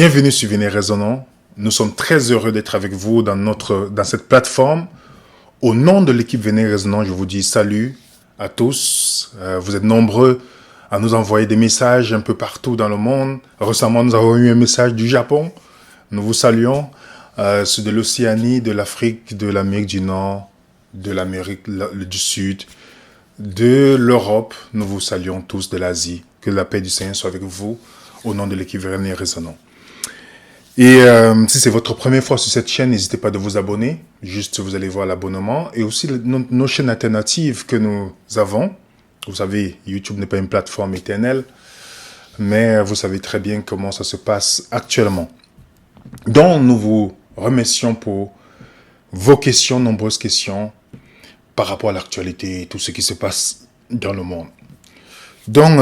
Bienvenue sur Venez Raisonnons. Nous sommes très heureux d'être avec vous dans cette plateforme. Au nom de l'équipe Venez Raisonnons, je vous dis salut à tous. Vous êtes nombreux à nous envoyer des messages un peu partout dans le monde. Récemment, nous avons eu un message du Japon. Nous vous saluons. Ceux de l'Océanie, de l'Afrique, de l'Amérique du Nord, de l'Amérique du Sud, de l'Europe. Nous vous saluons tous, de l'Asie. Que la paix du Seigneur soit avec vous. Au nom de l'équipe Venez Raisonnons. Et si c'est votre première fois sur cette chaîne, n'hésitez pas de vous abonner. Juste, vous allez voir l'abonnement. Et aussi nos chaînes alternatives que nous avons. Vous savez, YouTube n'est pas une plateforme éternelle. Mais vous savez très bien comment ça se passe actuellement. Donc, nous vous remercions pour vos questions, nombreuses questions, par rapport à l'actualité et tout ce qui se passe dans le monde. Donc,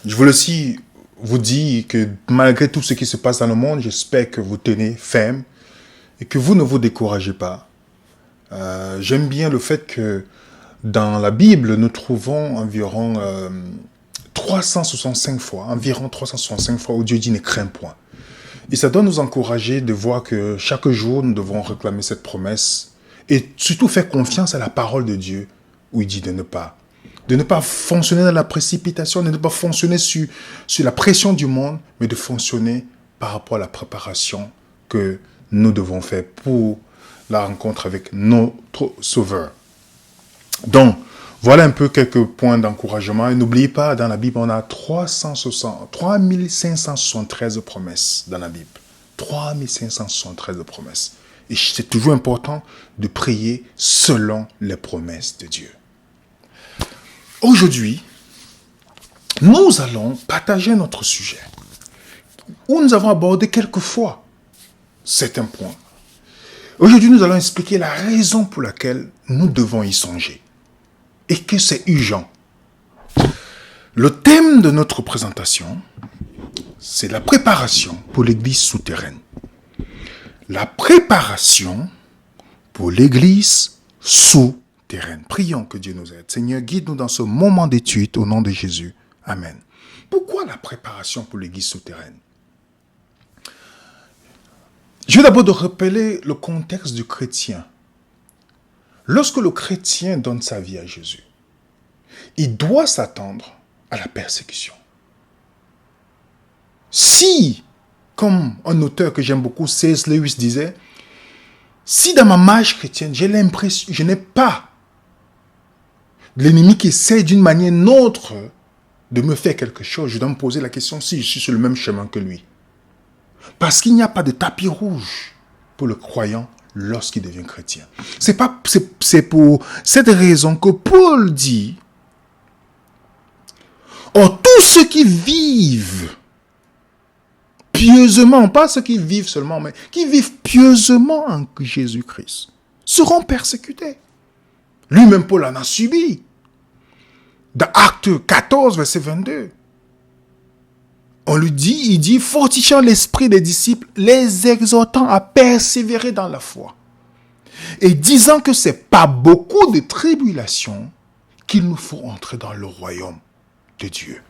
je voulais aussi vous dire que malgré tout ce qui se passe dans le monde, j'espère que vous tenez ferme et que vous ne vous découragez pas. J'aime bien le fait que dans la Bible, nous trouvons environ 365 fois où Dieu dit ne crains point. Et ça doit nous encourager de voir que chaque jour, nous devons réclamer cette promesse et surtout faire confiance à la parole de Dieu où il dit de ne pas fonctionner dans la précipitation, de ne pas fonctionner sur la pression du monde, mais de fonctionner par rapport à la préparation que nous devons faire pour la rencontre avec notre Sauveur. Donc, voilà un peu quelques points d'encouragement. Et n'oubliez pas, dans la Bible, on a 3573 promesses dans la Bible. 3573 promesses. Et c'est toujours important de prier selon les promesses de Dieu. Aujourd'hui, nous allons partager notre sujet où nous avons abordé quelques fois certains points. Aujourd'hui, nous allons expliquer la raison pour laquelle nous devons y songer et que c'est urgent. Le thème de notre présentation, c'est la préparation pour l'église souterraine. La préparation pour l'église souterraine. Prions que Dieu nous aide. Seigneur, guide-nous dans ce moment d'étude au nom de Jésus. Amen. Pourquoi la préparation pour l'église souterraine? Je vais d'abord de rappeler le contexte du chrétien. Lorsque le chrétien donne sa vie à Jésus, il doit s'attendre à la persécution. Si, comme un auteur que j'aime beaucoup, C.S. Lewis disait, si dans ma marche chrétienne, j'ai l'impression, je n'ai pas l'ennemi qui essaie d'une manière ou d'une autre de me faire quelque chose, je dois me poser la question si je suis sur le même chemin que lui. Parce qu'il n'y a pas de tapis rouge pour le croyant lorsqu'il devient chrétien. C'est pour cette raison que Paul dit, or tous ceux qui vivent pieusement, pas ceux qui vivent seulement, mais qui vivent pieusement en Jésus-Christ, seront persécutés. Lui-même, Paul en a subi. Dans Actes 14, verset 22, il dit, fortifiant l'esprit des disciples, les exhortant à persévérer dans la foi. Et disant que c'est pas beaucoup de tribulations qu'il nous faut entrer dans le royaume de Dieu.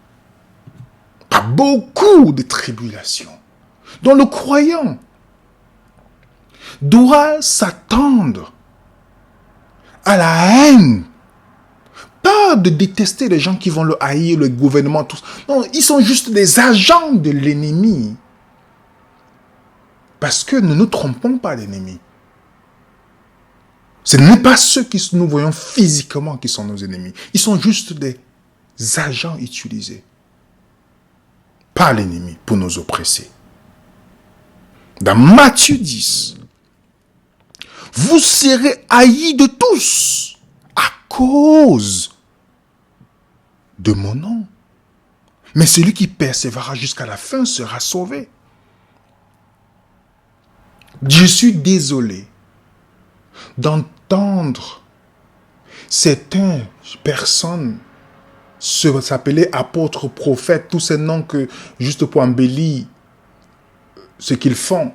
Pas beaucoup de tribulations. Donc le croyant doit s'attendre à la haine. Pas de détester les gens qui vont le haïr, le gouvernement, tous. Non, ils sont juste des agents de l'ennemi. Parce que ne nous trompons pas l'ennemi. Ce n'est pas ceux que nous voyons physiquement qui sont nos ennemis. Ils sont juste des agents utilisés par l'ennemi pour nous oppresser. Dans Matthieu 10, vous serez haïs de tous à cause de mon nom. Mais celui qui persévérera jusqu'à la fin sera sauvé. Je suis désolé d'entendre certaines personnes s'appeler apôtres, prophètes, tous ces noms que juste pour embellir ce qu'ils font,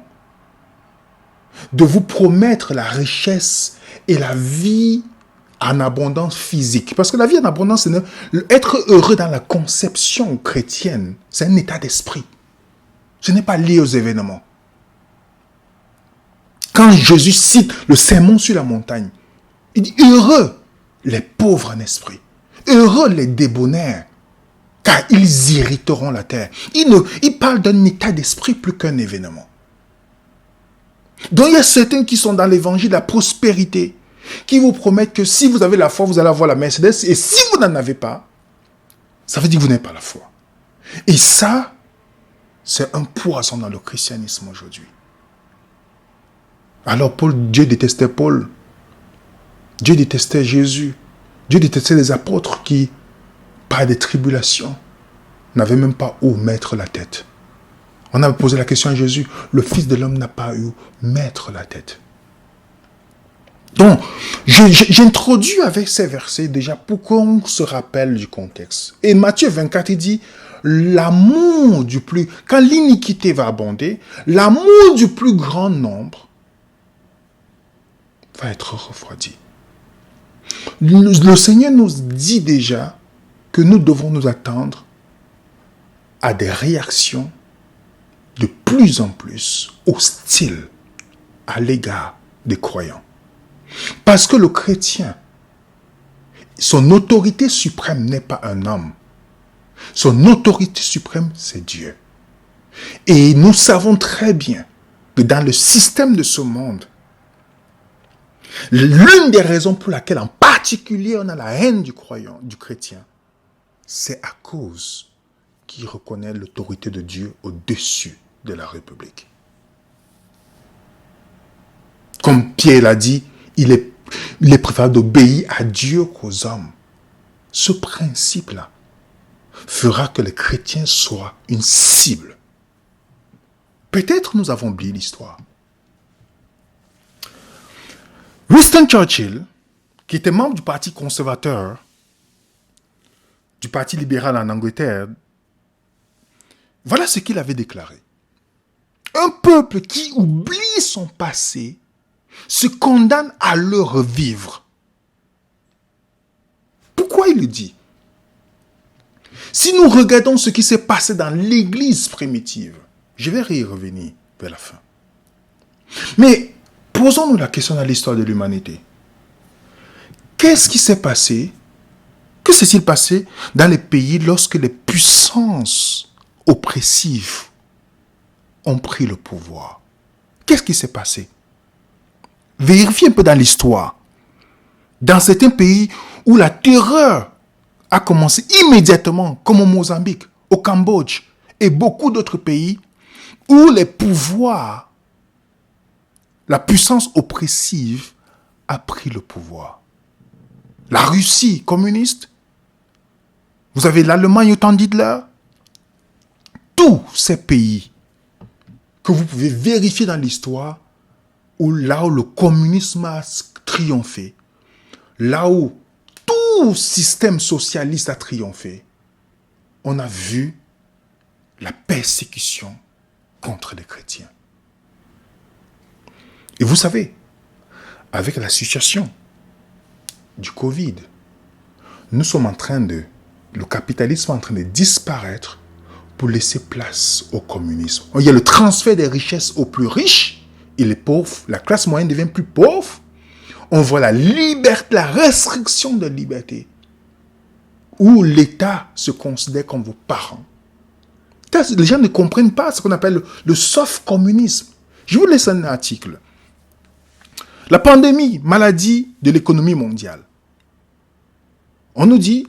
de vous promettre la richesse et la vie en abondance physique. Parce que la vie en abondance, c'est être heureux dans la conception chrétienne, c'est un état d'esprit. Ce n'est pas lié aux événements. Quand Jésus cite le sermon sur la montagne, il dit « Heureux les pauvres en esprit, heureux les débonnaires, car ils hériteront la terre. » Il parle d'un état d'esprit plus qu'un événement. Donc il y a certains qui sont dans l'évangile de la prospérité, qui vous promettent que si vous avez la foi, vous allez avoir la Mercedes, et si vous n'en avez pas, ça veut dire que vous n'avez pas la foi. Et ça, c'est un poison dans le christianisme aujourd'hui. Alors Dieu détestait Paul. Dieu détestait Jésus. Dieu détestait les apôtres qui, par des tribulations, n'avaient même pas où mettre la tête. On a posé la question à Jésus. Le Fils de l'homme n'a pas eu où mettre la tête. Donc, j'introduis avec ces versets déjà pour qu'on se rappelle du contexte. Et Matthieu 24, il dit, l'amour du plus, quand l'iniquité va abonder, l'amour du plus grand nombre va être refroidi. Le Seigneur nous dit déjà que nous devons nous attendre à des réactions de plus en plus hostiles à l'égard des croyants. Parce que le chrétien, son autorité suprême n'est pas un homme. Son autorité suprême, c'est Dieu. Et nous savons très bien que dans le système de ce monde, l'une des raisons pour laquelle en particulier on a la haine du croyant, du chrétien, c'est à cause qu'il reconnaît l'autorité de Dieu au-dessus de la République. Comme Pierre l'a dit, il est préférable d'obéir à Dieu qu'aux hommes. Ce principe-là fera que les chrétiens soient une cible. Peut-être nous avons oublié l'histoire. Winston Churchill, qui était membre du Parti conservateur, du Parti libéral en Angleterre, voilà ce qu'il avait déclaré. Un peuple qui oublie son passé se condamne à le revivre. Pourquoi il le dit? Si nous regardons ce qui s'est passé dans l'Église primitive, je vais y revenir vers la fin. Mais posons-nous la question dans l'histoire de l'humanité. Qu'est-ce qui s'est passé? Que s'est-il passé dans les pays lorsque les puissances oppressives ont pris le pouvoir? Qu'est-ce qui s'est passé? Vérifiez un peu dans l'histoire. Dans certains pays où la terreur a commencé immédiatement, comme au Mozambique, au Cambodge et beaucoup d'autres pays où les pouvoirs, la puissance oppressive a pris le pouvoir. La Russie communiste, vous avez l'Allemagne au temps d'Hitler, tous ces pays que vous pouvez vérifier dans l'histoire, là où le communisme a triomphé, là où tout système socialiste a triomphé, on a vu la persécution contre les chrétiens. Et vous savez, avec la situation du Covid, nous sommes le capitalisme est en train de disparaître pour laisser place au communisme. Il y a le transfert des richesses aux plus riches et les pauvres, la classe moyenne devient plus pauvre. On voit la liberté, la restriction de liberté, où l'État se considère comme vos parents. Les gens ne comprennent pas ce qu'on appelle le soft communisme. Je vous laisse un article. La pandémie, maladie de l'économie mondiale. On nous dit,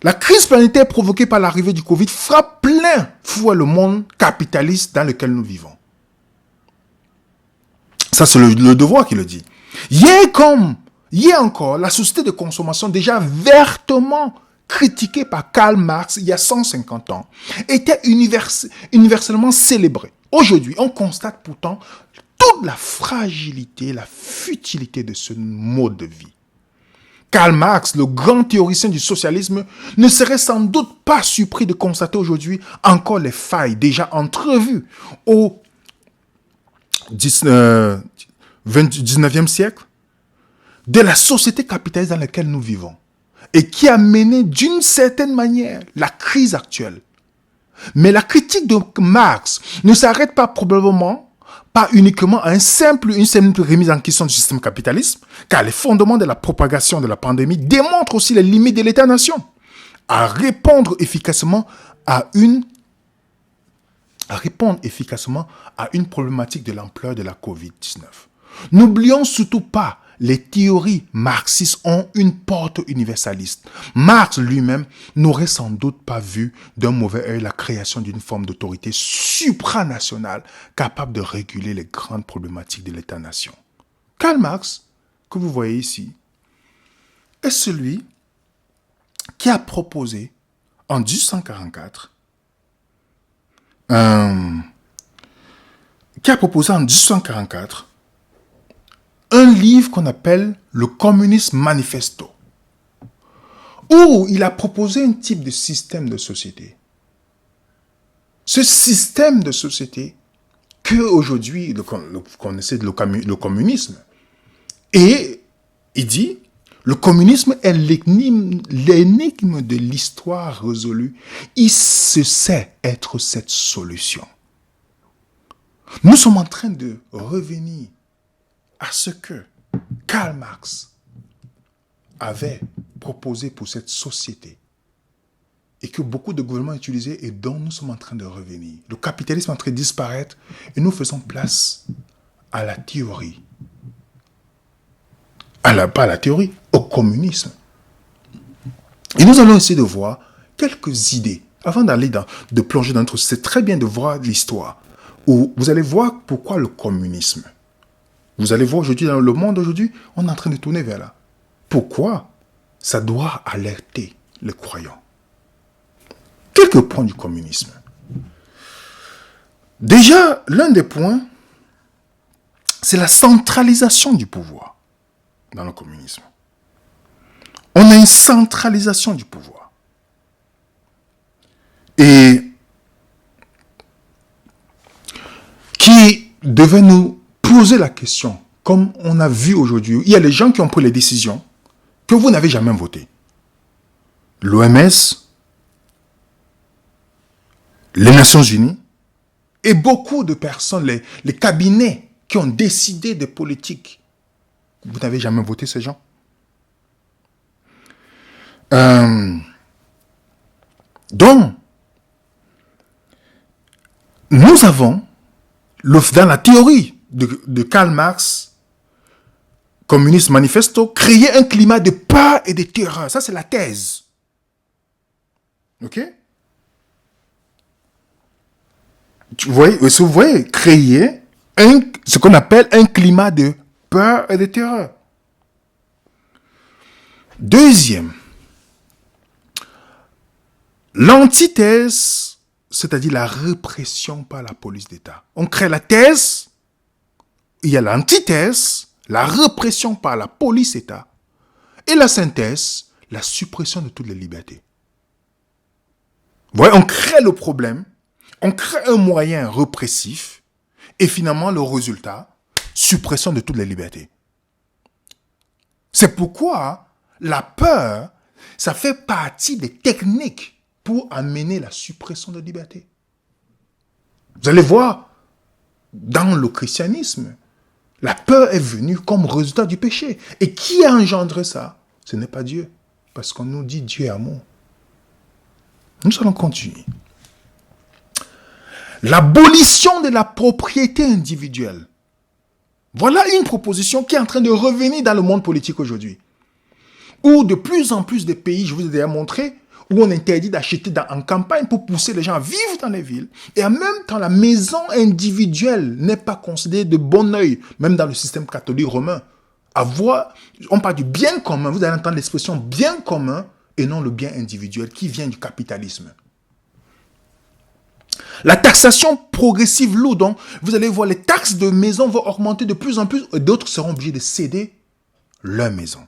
la crise planétaire provoquée par l'arrivée du Covid frappe plein fouet le monde capitaliste dans lequel nous vivons. Ça, c'est le Devoir qui le dit. Hier encore, la société de consommation déjà vertement critiquée par Karl Marx il y a 150 ans, était universellement célébrée. Aujourd'hui, on constate pourtant toute la fragilité, la futilité de ce mode de vie. Karl Marx, le grand théoricien du socialisme, ne serait sans doute pas surpris de constater aujourd'hui encore les failles déjà entrevues au 19e siècle de la société capitaliste dans laquelle nous vivons et qui a mené d'une certaine manière la crise actuelle. Mais la critique de Marx ne s'arrête pas probablement, pas uniquement à une simple remise en question du système capitaliste, car les fondements de la propagation de la pandémie démontrent aussi les limites de l'État-nation à répondre efficacement à une problématique de l'ampleur de la COVID-19. N'oublions surtout pas, les théories marxistes ont une porte universaliste. Marx lui-même n'aurait sans doute pas vu d'un mauvais œil la création d'une forme d'autorité supranationale capable de réguler les grandes problématiques de l'État-nation. Karl Marx, que vous voyez ici, est celui qui a proposé en 1844 un livre qu'on appelle le Communisme Manifesto, où il a proposé un type de système de société. Ce système de société qu'aujourd'hui, vous connaissez le communisme. Et il dit, le communisme est l'énigme de l'histoire résolue. Il se sait être cette solution. Nous sommes en train de revenir à ce que Karl Marx avait proposé pour cette société et que beaucoup de gouvernements utilisaient et dont nous sommes en train de revenir. Le capitalisme est en train de disparaître et nous faisons place à la théorie. Pas à la théorie, au communisme. Et nous allons essayer de voir quelques idées. Avant de plonger dans notre... C'est très bien de voir l'histoire. Où vous allez voir pourquoi le communisme. Vous allez voir aujourd'hui, dans le monde aujourd'hui, on est en train de tourner vers là. Pourquoi ça doit alerter les croyants? Quelques points du communisme. Déjà, l'un des points, c'est la centralisation du pouvoir dans le communisme. On a une centralisation du pouvoir. Et qui devait nous poser la question, comme on a vu aujourd'hui, il y a les gens qui ont pris les décisions que vous n'avez jamais votées. L'OMS, les Nations Unies, et beaucoup de personnes, les cabinets qui ont décidé des politiques. Vous n'avez jamais voté ces gens. Donc, nous avons, dans la théorie de Karl Marx, Communiste Manifesto, créé un climat de peur et de terreur. Ça, c'est la thèse. Ok? Vous voyez, créer ce qu'on appelle un climat de peur et de terreur. Deuxième, l'antithèse, c'est-à-dire la répression par la police d'État. On crée la thèse, il y a l'antithèse, la répression par la police d'État, et la synthèse, la suppression de toutes les libertés. Vous voyez, on crée le problème, on crée un moyen répressif, et finalement, le résultat, suppression de toutes les libertés. C'est pourquoi la peur, ça fait partie des techniques pour amener la suppression de liberté. Vous allez voir, dans le christianisme, la peur est venue comme résultat du péché. Et qui a engendré ça? Ce n'est pas Dieu. Parce qu'on nous dit Dieu est amour. Nous allons continuer. L'abolition de la propriété individuelle. Voilà une proposition qui est en train de revenir dans le monde politique aujourd'hui. Où de plus en plus de pays, je vous ai déjà montré, où on interdit d'acheter en campagne pour pousser les gens à vivre dans les villes. Et en même temps, la maison individuelle n'est pas considérée de bon œil, même dans le système catholique romain. On parle du bien commun, vous allez entendre l'expression bien commun et non le bien individuel qui vient du capitalisme. La taxation progressive lourde, donc vous allez voir les taxes de maison vont augmenter de plus en plus et d'autres seront obligés de céder leur maison.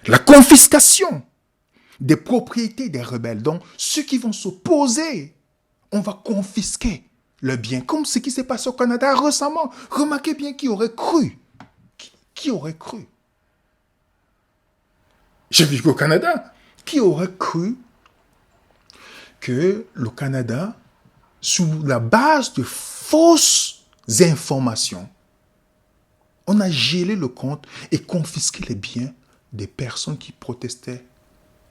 La confiscation des propriétés des rebelles. Donc, ceux qui vont s'opposer, on va confisquer le bien. Comme ce qui s'est passé au Canada récemment. Remarquez bien qui aurait cru. Qui aurait cru? J'ai vécu au Canada. Qui aurait cru que le Canada, sous la base de fausses informations, on a gelé le compte et confisqué les biens des personnes qui protestaient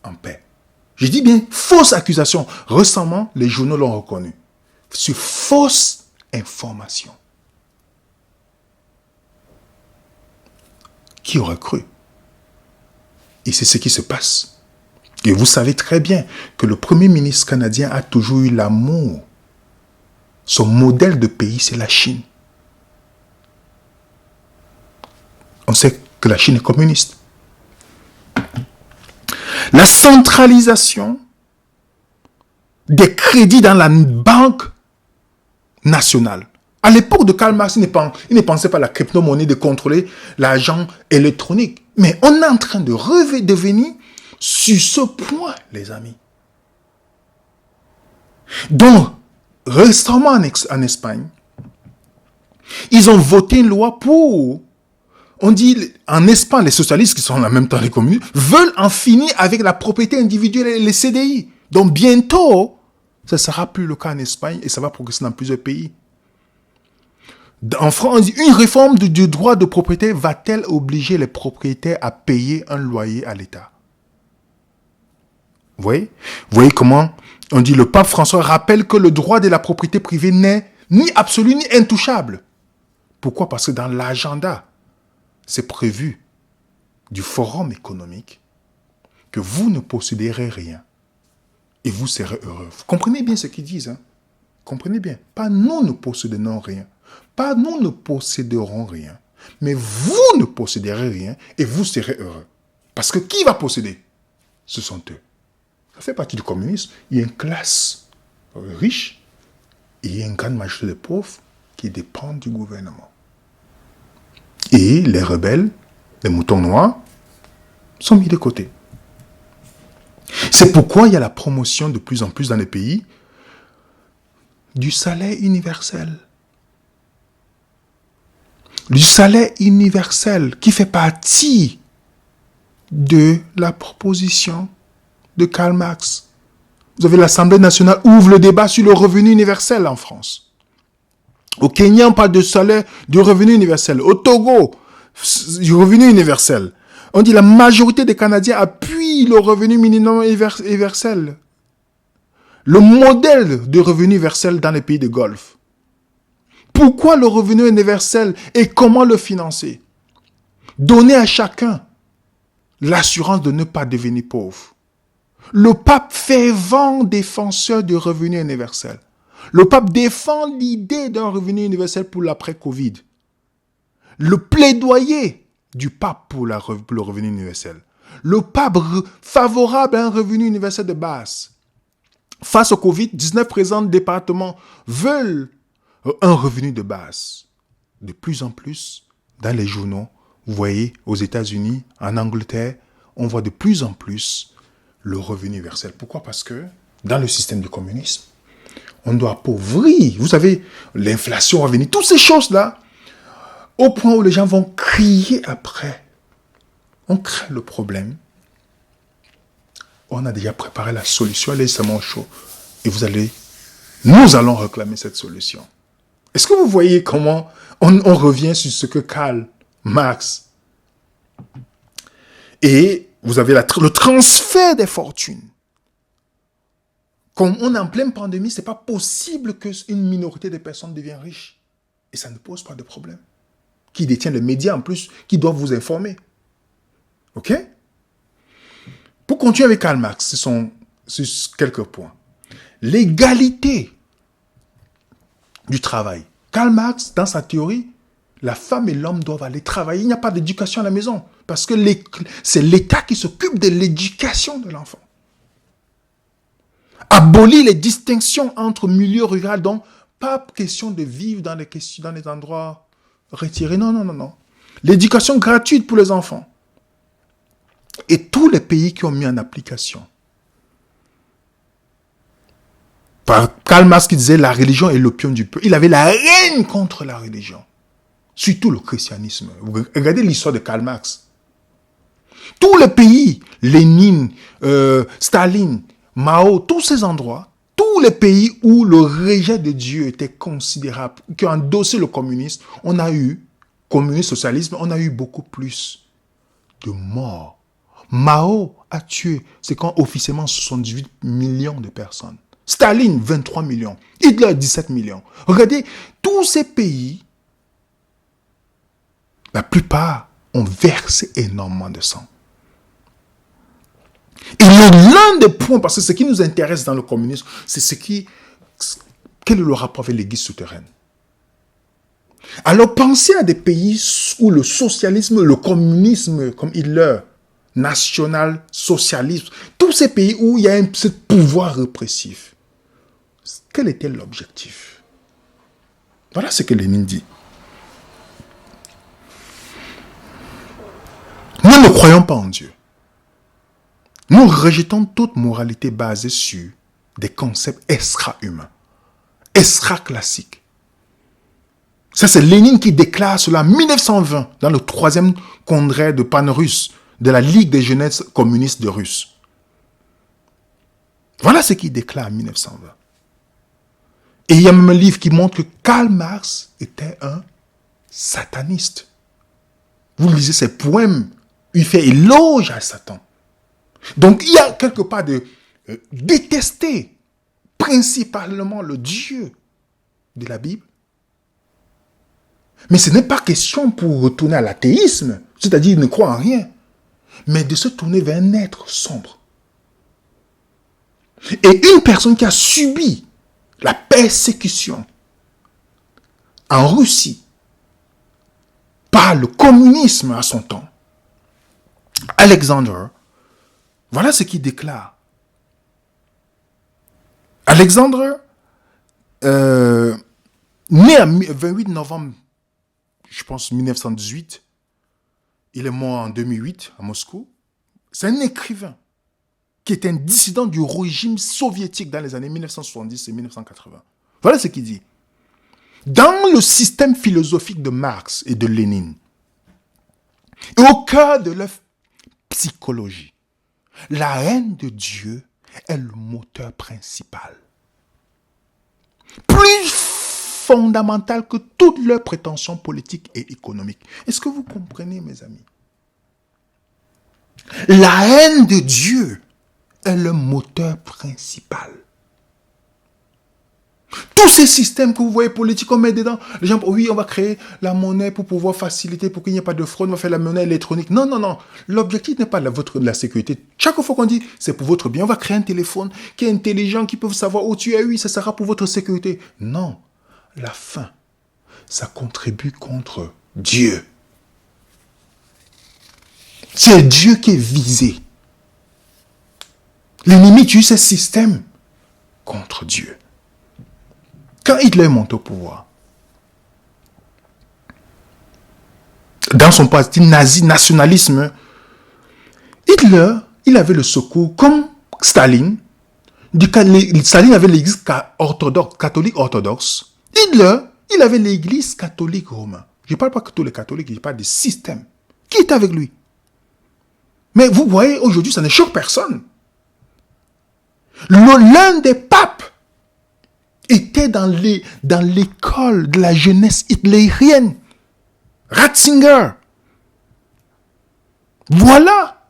en paix. Je dis bien fausse accusation. Récemment, les journaux l'ont reconnu. Sur fausse information. Qui aurait cru? Et c'est ce qui se passe. Et vous savez très bien que le Premier ministre canadien a toujours eu l'amour. Son modèle de pays, c'est la Chine. On sait que la Chine est communiste. La centralisation des crédits dans la banque nationale. À l'époque de Karl Marx, il ne pensait pas à la crypto-monnaie de contrôler l'argent électronique. Mais on est en train de revenir sur ce point, les amis. Donc, récemment en Espagne, ils ont voté une loi pour... On dit, en Espagne, les socialistes, qui sont en même temps les communistes, veulent en finir avec la propriété individuelle et les CDI. Donc bientôt, ça ne sera plus le cas en Espagne et ça va progresser dans plusieurs pays. En France, on dit, une réforme du droit de propriété va-t-elle obliger les propriétaires à payer un loyer à l'État? Vous voyez comment on dit, le pape François rappelle que le droit de la propriété privée n'est ni absolu ni intouchable. Pourquoi? Parce que dans l'agenda, c'est prévu du forum économique que vous ne posséderez rien et vous serez heureux. Vous comprenez bien ce qu'ils disent, hein? Comprenez bien. Pas nous ne possédons rien. Pas nous ne posséderons rien. Mais vous ne posséderez rien et vous serez heureux. Parce que qui va posséder? Ce sont eux. Ça fait partie du communisme. Il y a une classe riche et il y a une grande majorité de pauvres qui dépendent du gouvernement. Et les rebelles, les moutons noirs, sont mis de côté. C'est pourquoi il y a la promotion de plus en plus dans les pays du salaire universel. Du salaire universel qui fait partie de la proposition de Karl Marx. Vous avez l'Assemblée nationale ouvre le débat sur le revenu universel en France. Au Kenya, on parle de salaire, du revenu universel. Au Togo, du revenu universel. On dit la majorité des Canadiens appuient le revenu minimum universel. Le modèle de revenu universel dans les pays de Golfe. Pourquoi le revenu universel et comment le financer? Donner à chacun l'assurance de ne pas devenir pauvre. Le pape fervent défenseur du revenu universel. Le pape défend l'idée d'un revenu universel pour l'après-Covid. Le plaidoyer du pape pour le revenu universel. Le pape favorable à un revenu universel de base. Face au Covid, 19 présents départements veulent un revenu de base. De plus en plus, dans les journaux, vous voyez, aux États-Unis, en Angleterre, on voit de plus en plus le revenu universel. Pourquoi? Parce que dans le système du communisme, on doit appauvrir. Vous savez, l'inflation va venir. Toutes ces choses-là, au point où les gens vont crier après. On crée le problème. On a déjà préparé la solution. Elle est extrêmement chaude. Et nous allons réclamer cette solution. Est-ce que vous voyez comment on revient sur ce que Karl Marx. Et vous avez le transfert des fortunes. Comme on est en pleine pandémie, ce n'est pas possible qu'une minorité de personnes deviennent riches. Et ça ne pose pas de problème. Qui détient les médias en plus, qui doivent vous informer. OK? Pour continuer avec Karl Marx, ce sont quelques points. L'égalité du travail. Karl Marx, dans sa théorie, la femme et l'homme doivent aller travailler. Il n'y a pas d'éducation à la maison. Parce que c'est l'État qui s'occupe de l'éducation de l'enfant. Abolir les distinctions entre milieu rural. Donc, pas question de vivre dans les endroits retirés. Non. L'éducation gratuite pour les enfants. Et tous les pays qui ont mis en application. Par Karl Marx qui disait la religion est l'opium du peuple. Il avait la haine contre la religion. Surtout le christianisme. Regardez l'histoire de Karl Marx. Tous les pays, Lénine, Staline, Mao, tous ces endroits, tous les pays où le rejet de Dieu était considérable, qui ont endossé le communisme, communisme, socialisme, on a eu beaucoup plus de morts. Mao a tué, c'est quand officiellement 78 millions de personnes. Staline, 23 millions. Hitler, 17 millions. Regardez, tous ces pays, la plupart ont versé énormément de sang. Et l'un des points, parce que ce qui nous intéresse dans le communisme, c'est quel est le rapport avec l'église souterraine. Alors pensez à des pays où le socialisme, le communisme, comme Hitler, national, socialisme, tous ces pays où il y a ce pouvoir répressif. Quel était l'objectif? Voilà ce que Lénine dit. Nous ne croyons pas en Dieu. Nous rejetons toute moralité basée sur des concepts extra-humains, extra-classiques. Ça, c'est Lénine qui déclare cela en 1920, dans le 3e congrès de Pan-Russe, de la Ligue des jeunesses communistes de Russes. Voilà ce qu'il déclare en 1920. Et il y a même un livre qui montre que Karl Marx était un sataniste. Vous lisez ses poèmes, il fait éloge à Satan. Donc, il y a quelque part de détester principalement le Dieu de la Bible. Mais ce n'est pas question pour retourner à l'athéisme, c'est-à-dire ne croire en rien, mais de se tourner vers un être sombre. Et une personne qui a subi la persécution en Russie par le communisme à son temps, Alexandre, voilà ce qu'il déclare. Alexandre, né le 28 novembre, je pense 1918, il est mort en 2008 à Moscou. C'est un écrivain qui était un dissident du régime soviétique dans les années 1970 et 1980. Voilà ce qu'il dit. Dans le système philosophique de Marx et de Lénine, et au cœur de leur psychologie, la haine de Dieu est le moteur principal. Plus fondamental que toutes leurs prétentions politiques et économiques. Est-ce que vous comprenez, mes amis? La haine de Dieu est le moteur principal. Tous ces systèmes que vous voyez politiques, on met dedans, les gens, oui, on va créer la monnaie pour pouvoir faciliter, pour qu'il n'y ait pas de fraude, on va faire la monnaie électronique. Non, non, non. L'objectif n'est pas la sécurité. Chaque fois qu'on dit, c'est pour votre bien, on va créer un téléphone qui est intelligent, qui peut savoir où tu es, oui, ça sera pour votre sécurité. Non. La fin, ça contribue contre Dieu. C'est Dieu qui est visé. L'ennemi utilise ce système contre Dieu. Quand Hitler monte au pouvoir, dans son parti nazi, nationalisme, Hitler, il avait le secours, comme Staline. Staline avait l'église catholique orthodoxe. Hitler, il avait l'église catholique romaine. Je ne parle pas que tous les catholiques, je parle du système. Qui est avec lui? Mais vous voyez, aujourd'hui, ça ne choque personne. L'un des papes était dans l'école de la jeunesse hitlérienne. Ratzinger. Voilà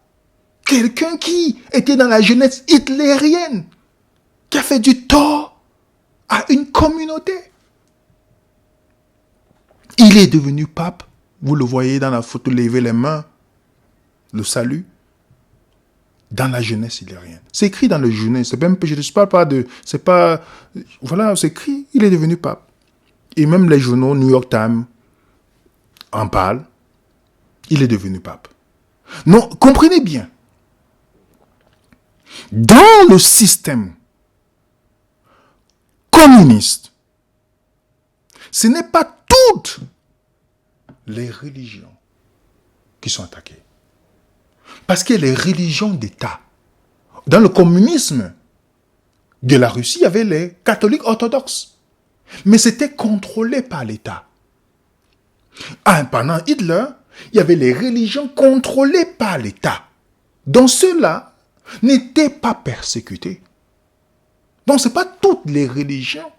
quelqu'un qui était dans la jeunesse hitlérienne, qui a fait du tort à une communauté. Il est devenu pape. Vous le voyez dans la photo, lever les mains, le salut. Dans la jeunesse hitlérienne. C'est écrit dans le jeunesse. C'est même, je ne parle pas de... C'est pas... Voilà, c'est écrit. Il est devenu pape. Et même les journaux, New York Times, en parlent. Il est devenu pape. Non, comprenez bien. Dans le système communiste, ce n'est pas toutes les religions qui sont attaquées. Parce qu'il y a les religions d'État. Dans le communisme de la Russie, il y avait les catholiques orthodoxes. Mais c'était contrôlé par l'État. Pendant Hitler, il y avait les religions contrôlées par l'État. Donc ceux-là n'étaient pas persécutés. Donc, ce n'est pas toutes les religions.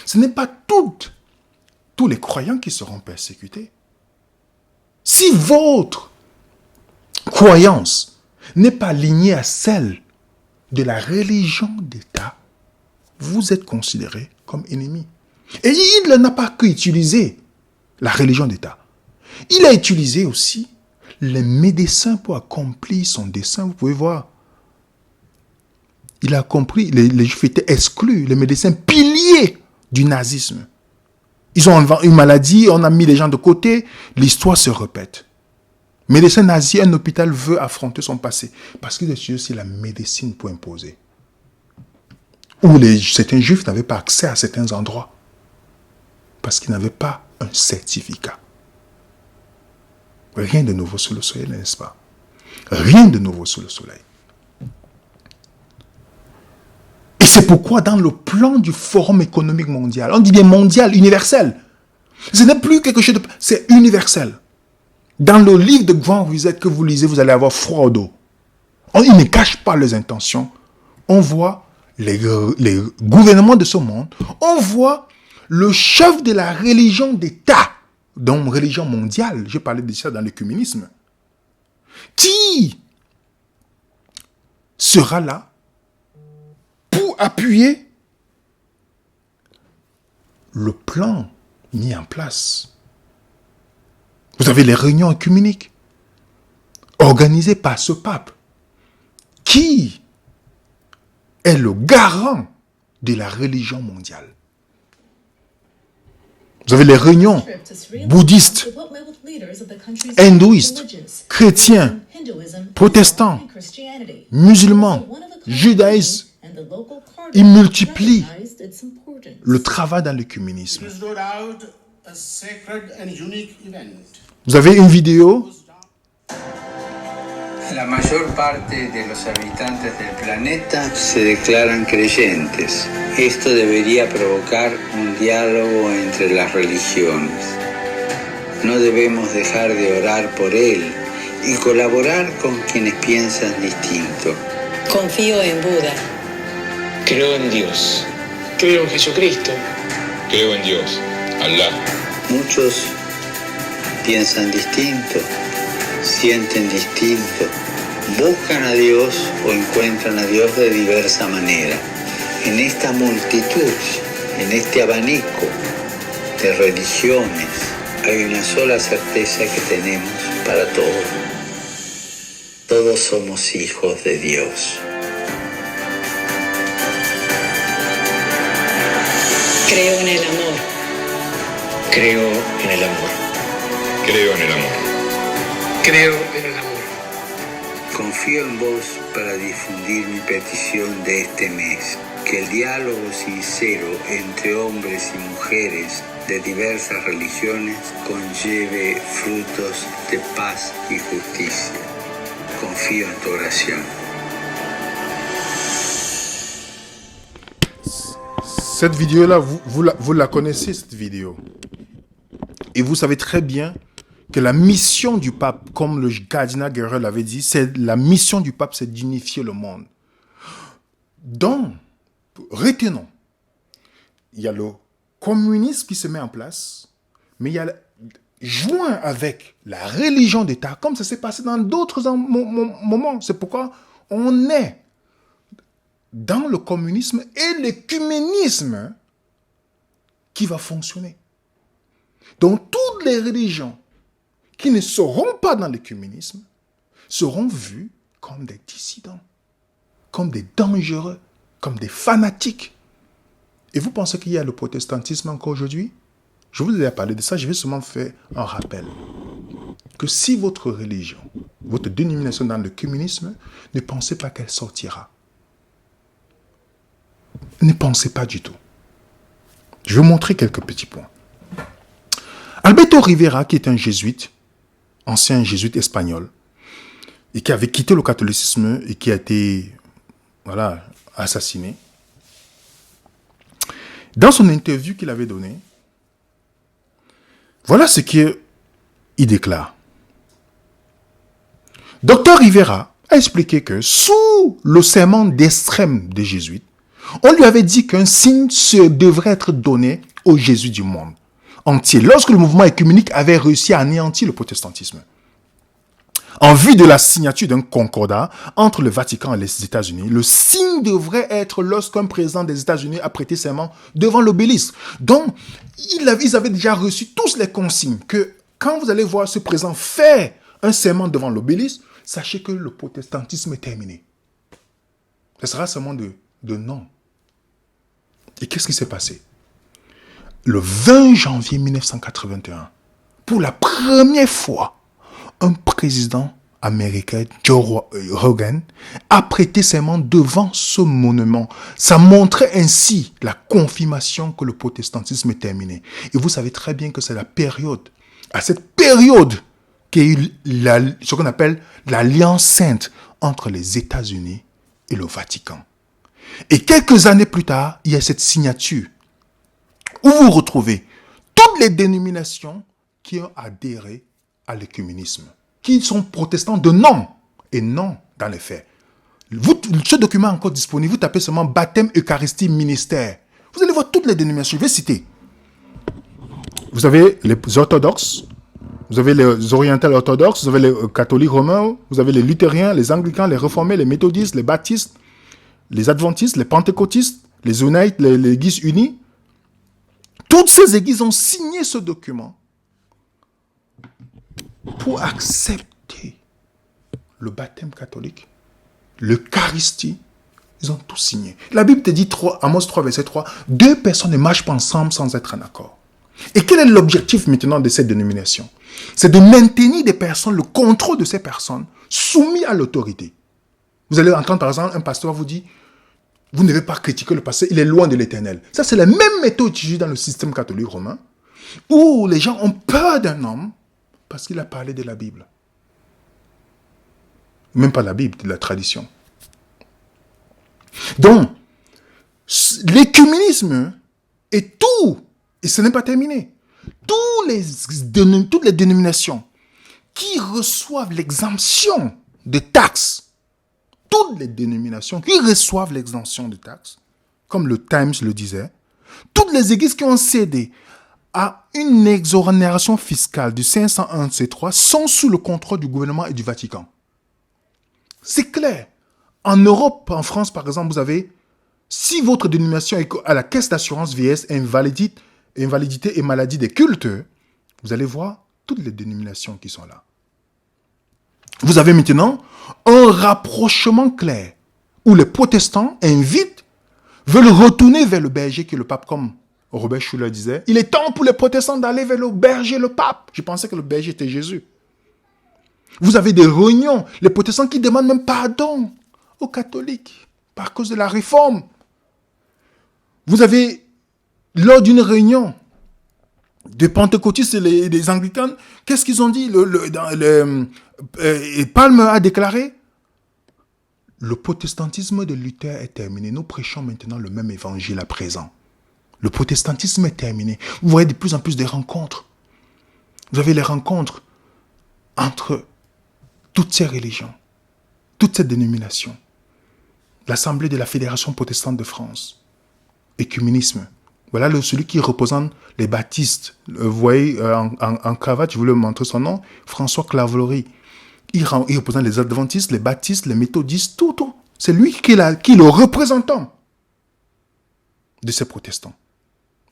Ce n'est pas tous les croyants qui seront persécutés. Si votre croyance n'est pas alignée à celle de la religion d'État, vous êtes considéré comme ennemi. Et il n'a pas que utilisé la religion d'État. Il a utilisé aussi les médecins pour accomplir son dessein. Vous pouvez voir. Il a compris, les Juifs étaient exclus, les médecins piliers du nazisme. Ils ont une maladie, on a mis les gens de côté, l'histoire se répète. Médecin nazi, un hôpital veut affronter son passé. Parce qu'il est aussi la médecine pour imposer. Où certains Juifs n'avaient pas accès à certains endroits. Parce qu'ils n'avaient pas un certificat. Rien de nouveau sous le soleil, n'est-ce pas? Rien de nouveau sous le soleil. Et c'est pourquoi dans le plan du Forum économique mondial, on dit bien mondial, universel. Ce n'est plus quelque chose de... C'est universel. Dans le livre de Grand Reset que vous lisez, vous allez avoir froid au dos. Ils ne cachent pas leurs intentions. On voit les gouvernements de ce monde. On voit le chef de la religion d'État, donc religion mondiale, j'ai parlé de ça dans l'œcuménisme, qui sera là pour appuyer le plan mis en place. Vous avez les réunions œcuméniques organisées par ce pape qui est le garant de la religion mondiale. Vous avez les réunions bouddhistes, hindouistes, chrétiens, protestants, musulmans, judaïstes. Ils multiplient le travail dans l'œcuménisme. Vous avez une vidéo. La mayor parte de los habitantes del planeta se declaran creyentes. Esto debería provocar un diálogo entre las religiones. No debemos dejar de orar por él y colaborar con quienes piensan distinto. Confío en Buda. Creo en Dios. Creo en Jesucristo. Creo en Dios. Allah. Muchos piensan distinto, sienten distinto, buscan a Dios o encuentran a Dios de diversa manera. En esta multitud, en este abanico de religiones, hay una sola certeza que tenemos para todos. Todos somos hijos de Dios. Creo en el amor. Creo en el amor. Creo en el amor. Creo en el amor. Confío en vos para difundir mi petición de este mes. Que el diálogo sincero entre hombres y mujeres de diversas religiones conlleve frutos de paz y justicia. Confío en tu oración. Cette vidéo-là, vous la connaissez, cette vidéo. Et vous savez très bien que la mission du pape, comme le cardinal Guerrero l'avait dit, la mission du pape, c'est d'unifier le monde. Donc, retenons, il y a le communisme qui se met en place, mais il y a joint avec la religion d'État, comme ça s'est passé dans d'autres moments. C'est pourquoi on est dans le communisme et l'œcuménisme qui va fonctionner. Donc, toutes les religions qui ne seront pas dans l'œcuménisme seront vues comme des dissidents, comme des dangereux, comme des fanatiques. Et vous pensez qu'il y a le protestantisme encore aujourd'hui? Je vous ai parlé de ça, je vais seulement faire un rappel. Que si votre religion, votre dénomination dans l'œcuménisme, ne pensez pas qu'elle sortira. Ne pensez pas du tout. Je vais vous montrer quelques petits points. Alberto Rivera, qui est un jésuite, ancien jésuite espagnol, et qui avait quitté le catholicisme et qui a été assassiné, dans son interview qu'il avait donnée, voilà ce qu'il déclare. Docteur Rivera a expliqué que sous le serment d'extrême des jésuites, On lui avait dit qu'un signe devrait être donné au Jésus du monde entier, lorsque le mouvement œcuménique avait réussi à anéantir le protestantisme. En vue de la signature d'un concordat entre le Vatican et les États-Unis, le signe devrait être lorsqu'un président des États-Unis a prêté serment devant l'obélisque. Donc, ils avaient déjà reçu tous les consignes que quand vous allez voir ce président faire un serment devant l'obélisque, sachez que le protestantisme est terminé. Ce sera seulement de non. Et qu'est-ce qui s'est passé? Le 20 janvier 1981, pour la première fois, un président américain, Joe Rogan, a prêté serment devant ce monument. Ça montrait ainsi la confirmation que le protestantisme est terminé. Et vous savez très bien que c'est à cette période, qu'il y a eu ce qu'on appelle l'Alliance sainte entre les États-Unis et le Vatican. Et quelques années plus tard, il y a cette signature où vous retrouvez toutes les dénominations qui ont adhéré à l'œcuménisme, qui sont protestants de nom et non dans les faits. Ce document est encore disponible, vous tapez seulement baptême, Eucharistie, ministère. Vous allez voir toutes les dénominations, je vais citer. Vous avez les orthodoxes, vous avez les orientales orthodoxes, vous avez les catholiques romains, vous avez les luthériens, les anglicans, les réformés, les méthodistes, les baptistes, les adventistes, les pentecôtistes, les unites, les églises unies. Toutes ces églises ont signé ce document pour accepter le baptême catholique, l'Eucharistie. Ils ont tout signé. La Bible te dit, Amos 3, verset 3, 2 personnes ne marchent pas ensemble sans être en accord. Et quel est l'objectif maintenant de cette dénomination? C'est de maintenir des personnes, le contrôle de ces personnes, soumis à l'autorité. Vous allez entendre par exemple un pasteur vous dit, vous ne devez pas critiquer le pasteur, il est loin de l'Éternel. Ça, c'est la même méthode utilisée dans le système catholique romain, où les gens ont peur d'un homme parce qu'il a parlé de la Bible. Même pas la Bible, de la tradition. Donc, l'écuménisme est tout, et ce n'est pas terminé. Toutes les dénominations qui reçoivent l'exemption de taxes, toutes les dénominations qui reçoivent l'exemption de taxes, comme le Times le disait, toutes les églises qui ont cédé à une exonération fiscale du 501c3 sont sous le contrôle du gouvernement et du Vatican. C'est clair. En Europe, en France par exemple, vous avez, si votre dénomination est à la caisse d'assurance vieillesse, invalidité et maladie des cultes, vous allez voir toutes les dénominations qui sont là. Vous avez maintenant un rapprochement clair où les protestants veulent retourner vers le berger qui est le pape, comme Robert Schuller disait. Il est temps pour les protestants d'aller vers le berger, le pape. Je pensais que le berger était Jésus. Vous avez des réunions, les protestants qui demandent même pardon aux catholiques par cause de la réforme. Vous avez, lors d'une réunion des pentecôtistes et des anglicans, qu'est-ce qu'ils ont dit? Palme a déclaré, le protestantisme de Luther est terminé. Nous prêchons maintenant le même évangile à présent. Le protestantisme est terminé. Vous voyez de plus en plus des rencontres. Vous avez les rencontres entre toutes ces religions, toutes ces dénominations. L'Assemblée de la Fédération protestante de France, écuménisme. Voilà celui qui représente les baptistes. Vous voyez en cravate, je voulais vous montrer son nom, François Claverie. Il représente les adventistes, les baptistes, les méthodistes, tout. C'est lui qui est le représentant de ces protestants,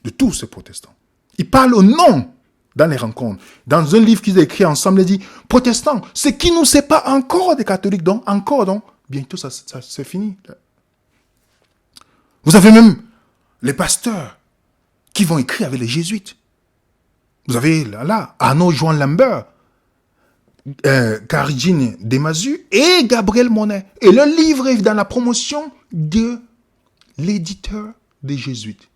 de tous ces protestants. Il parle au nom dans les rencontres. Dans un livre qu'ils ont écrit ensemble, il dit, protestants, ce qui nous sépare encore des catholiques, donc, bientôt ça c'est fini. Vous avez même les pasteurs qui vont écrire avec les jésuites. Vous avez là Arnaud Joan Lambert, Caridine Demazu et Gabriel Monet. Et le livre est dans la promotion de l'éditeur des jésuites.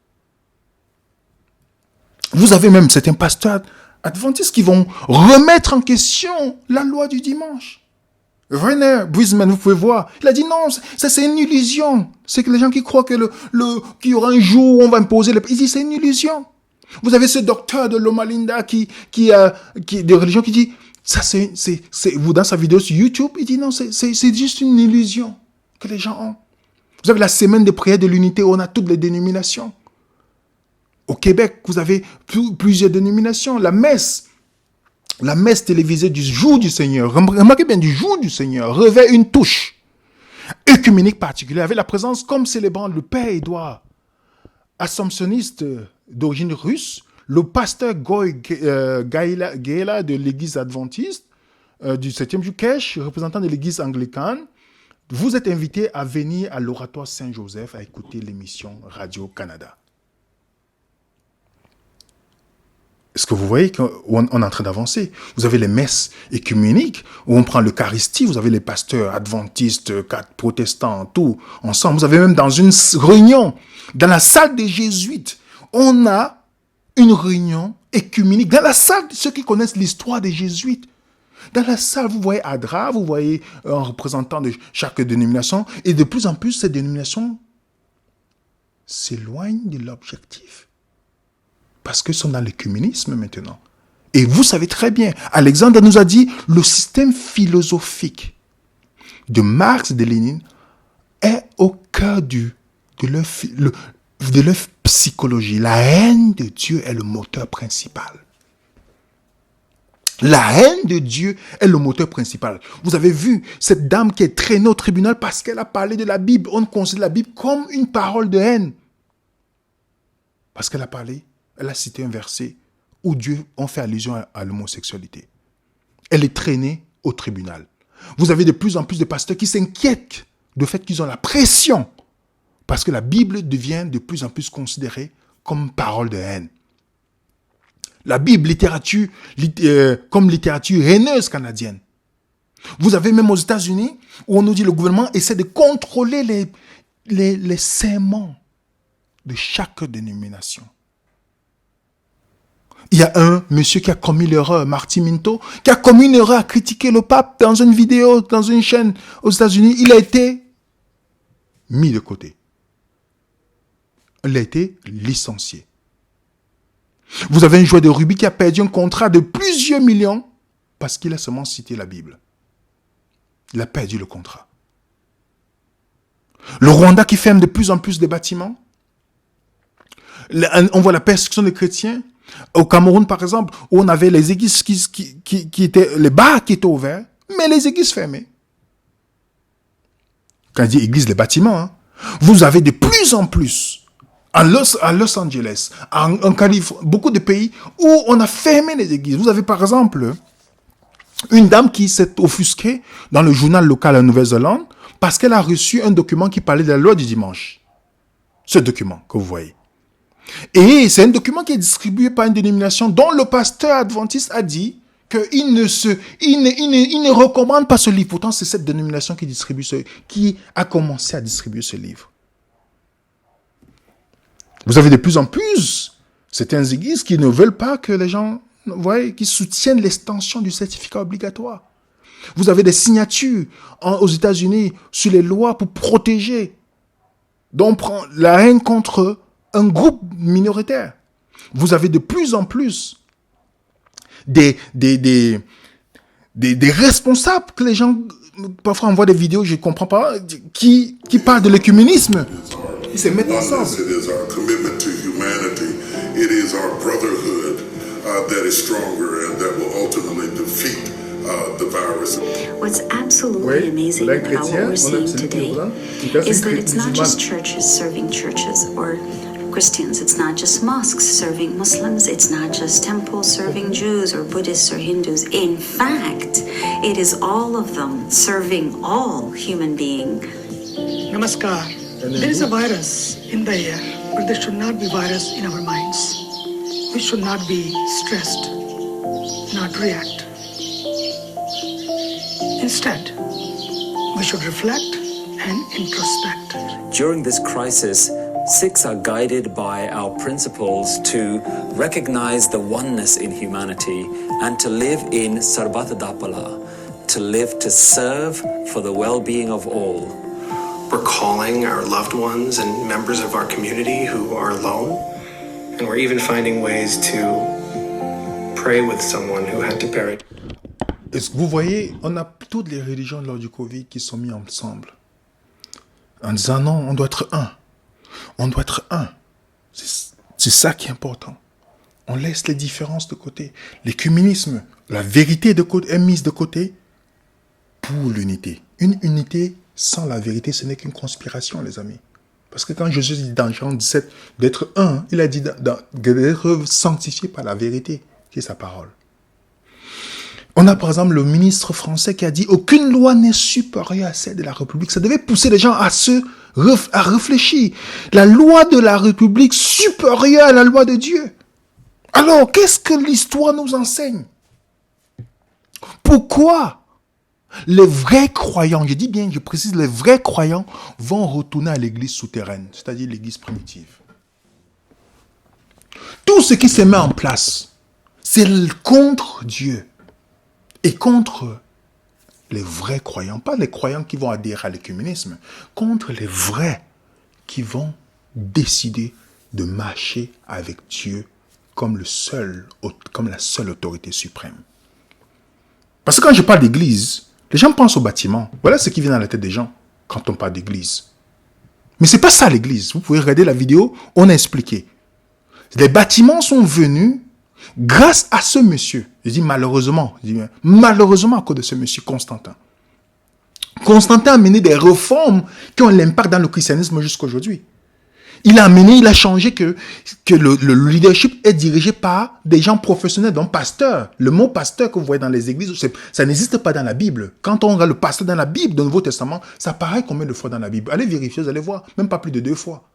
Vous avez même certains pasteurs adventistes qui vont remettre en question la loi du dimanche. Rainer Brisman, vous pouvez voir, il a dit non, c'est une illusion. C'est que les gens qui croient que qu'il y aura un jour où on va imposer il dit c'est une illusion. Vous avez ce docteur de Loma Linda qui de religion qui dit ça vous dans sa vidéo sur YouTube, il dit non, c'est juste une illusion que les gens ont. Vous avez la semaine de prière de l'unité où on a toutes les dénominations. Au Québec, vous avez plusieurs dénominations. La messe télévisée du jour du Seigneur, remarquez bien, du jour du Seigneur, revêt une touche œcuménique particulière, avec la présence comme célébrant le Père Édouard, assomptionniste d'origine russe, le pasteur Goy Gaïla de l'église adventiste du 7e jour, Kesh, représentant de l'église anglicane. Vous êtes invité à venir à l'oratoire Saint-Joseph à écouter l'émission Radio-Canada. Est-ce que vous voyez qu'on est en train d'avancer? Vous avez les messes écuméniques où on prend l'Eucharistie, vous avez les pasteurs adventistes, protestants, tout ensemble. Vous avez même dans une réunion, dans la salle des jésuites, on a une réunion écuménique. Dans la salle, ceux qui connaissent l'histoire des jésuites, dans la salle, vous voyez Adra, vous voyez un représentant de chaque dénomination, et de plus en plus, ces dénominations s'éloignent de l'objectif. Parce qu'ils sont dans l'écuménisme maintenant. Et vous savez très bien, Alexandre nous a dit, le système philosophique de Marx et de Lénine est au cœur de leur psychologie. La haine de Dieu est le moteur principal. La haine de Dieu est le moteur principal. Vous avez vu cette dame qui est traînée au tribunal parce qu'elle a parlé de la Bible. On considère la Bible comme une parole de haine. Parce qu'elle a parlé, elle a cité un verset où Dieu en fait allusion à l'homosexualité. Elle est traînée au tribunal. Vous avez de plus en plus de pasteurs qui s'inquiètent du fait qu'ils ont la pression parce que la Bible devient de plus en plus considérée comme parole de haine. La Bible, comme littérature haineuse canadienne. Vous avez même aux États-Unis où on nous dit que le gouvernement essaie de contrôler les sermons de chaque dénomination. Il y a un monsieur qui a commis l'erreur, Martin Minto, qui a commis une erreur à critiquer le pape dans une vidéo, dans une chaîne aux États-Unis. Il a été mis de côté. Il a été licencié. Vous avez un joueur de rugby qui a perdu un contrat de plusieurs millions parce qu'il a seulement cité la Bible. Il a perdu le contrat. Le Rwanda qui ferme de plus en plus de bâtiments. On voit la persécution des chrétiens. Au Cameroun, par exemple, où on avait les églises qui étaient, les bars qui étaient ouverts, mais les églises fermées. Quand je dis église, les bâtiments, hein. Vous avez de plus en plus, à Los Angeles, en Californie, beaucoup de pays où on a fermé les églises. Vous avez par exemple une dame qui s'est offusquée dans le journal local en Nouvelle-Zélande parce qu'elle a reçu un document qui parlait de la loi du dimanche. Ce document que vous voyez. Et c'est un document qui est distribué par une dénomination dont le pasteur adventiste a dit qu'il ne recommande pas ce livre. Pourtant, c'est cette dénomination qui a commencé à distribuer ce livre. Vous avez de plus en plus certaines églises qui ne veulent pas que les gens, qui soutiennent l'extension du certificat obligatoire. Vous avez des signatures aux États-Unis sur les lois pour protéger, donc prendre la haine contre un groupe minoritaire. Vous avez de plus en plus des responsables que les gens, parfois on voit des vidéos, je ne comprends pas, qui parlent de l'écuménisme. Ils se mettent ensemble. It is our commitment to humanity. It is our brotherhood that is stronger and that will ultimately defeat the virus. What's absolutely amazing about what we're seeing today is that it's not just churches serving churches or Christians. It's not just mosques serving Muslims. It's not just temples serving Jews or Buddhists or Hindus. In fact, it is all of them serving all human beings. Namaskar. There is a virus in the air, but there should not be virus in our minds. We should not be stressed, not react. Instead, we should reflect and introspect. During this crisis, Sikhs are guided by our principles to recognize the oneness in humanity and to live in Sarbat Dapala, to live to serve for the well-being of all. We're calling our loved ones and members of our community who are alone, and we're even finding ways to pray with someone who had to perish. Est-ce que vous voyez, on a toutes les religions lors du Covid qui sont mises ensemble. en disant non, on doit être un. On doit être un. C'est ça qui est important. On laisse les différences de côté. L'écuménisme, la vérité est mise de côté pour l'unité. Une unité sans la vérité, ce n'est qu'une conspiration, les amis. Parce que quand Jésus dit dans Jean 17 d'être un, il a dit d'être sanctifié par la vérité, qui est sa parole. On a par exemple le ministre français qui a dit « Aucune loi n'est supérieure à celle de la République ». Ça devait pousser les gens à réfléchir. La loi de la République supérieure à la loi de Dieu. Alors, qu'est-ce que l'histoire nous enseigne? Pourquoi les vrais croyants, je dis bien, je précise, les vrais croyants vont retourner à l'église souterraine, c'est-à-dire l'église primitive? Tout ce qui se met en place, c'est contre Dieu. Et contre les vrais croyants, pas les croyants qui vont adhérer à l'écuménisme, contre les vrais qui vont décider de marcher avec Dieu comme la seule autorité suprême. Parce que quand je parle d'église, les gens pensent au bâtiment. Voilà ce qui vient dans la tête des gens quand on parle d'église. Mais c'est pas ça l'église. Vous pouvez regarder la vidéo, on a expliqué. Les bâtiments sont venus grâce à ce monsieur. Je dis malheureusement à cause de ce monsieur Constantin. Constantin a mené des réformes qui ont l'impact dans le christianisme jusqu'à aujourd'hui. Il a changé que le leadership est dirigé par des gens professionnels, donc pasteurs. Le mot pasteur que vous voyez dans les églises, ça n'existe pas dans la Bible. Quand on regarde le pasteur dans la Bible, dans le Nouveau Testament, ça paraît combien de fois dans la Bible? Allez vérifier, vous allez voir, même pas plus de 2 fois.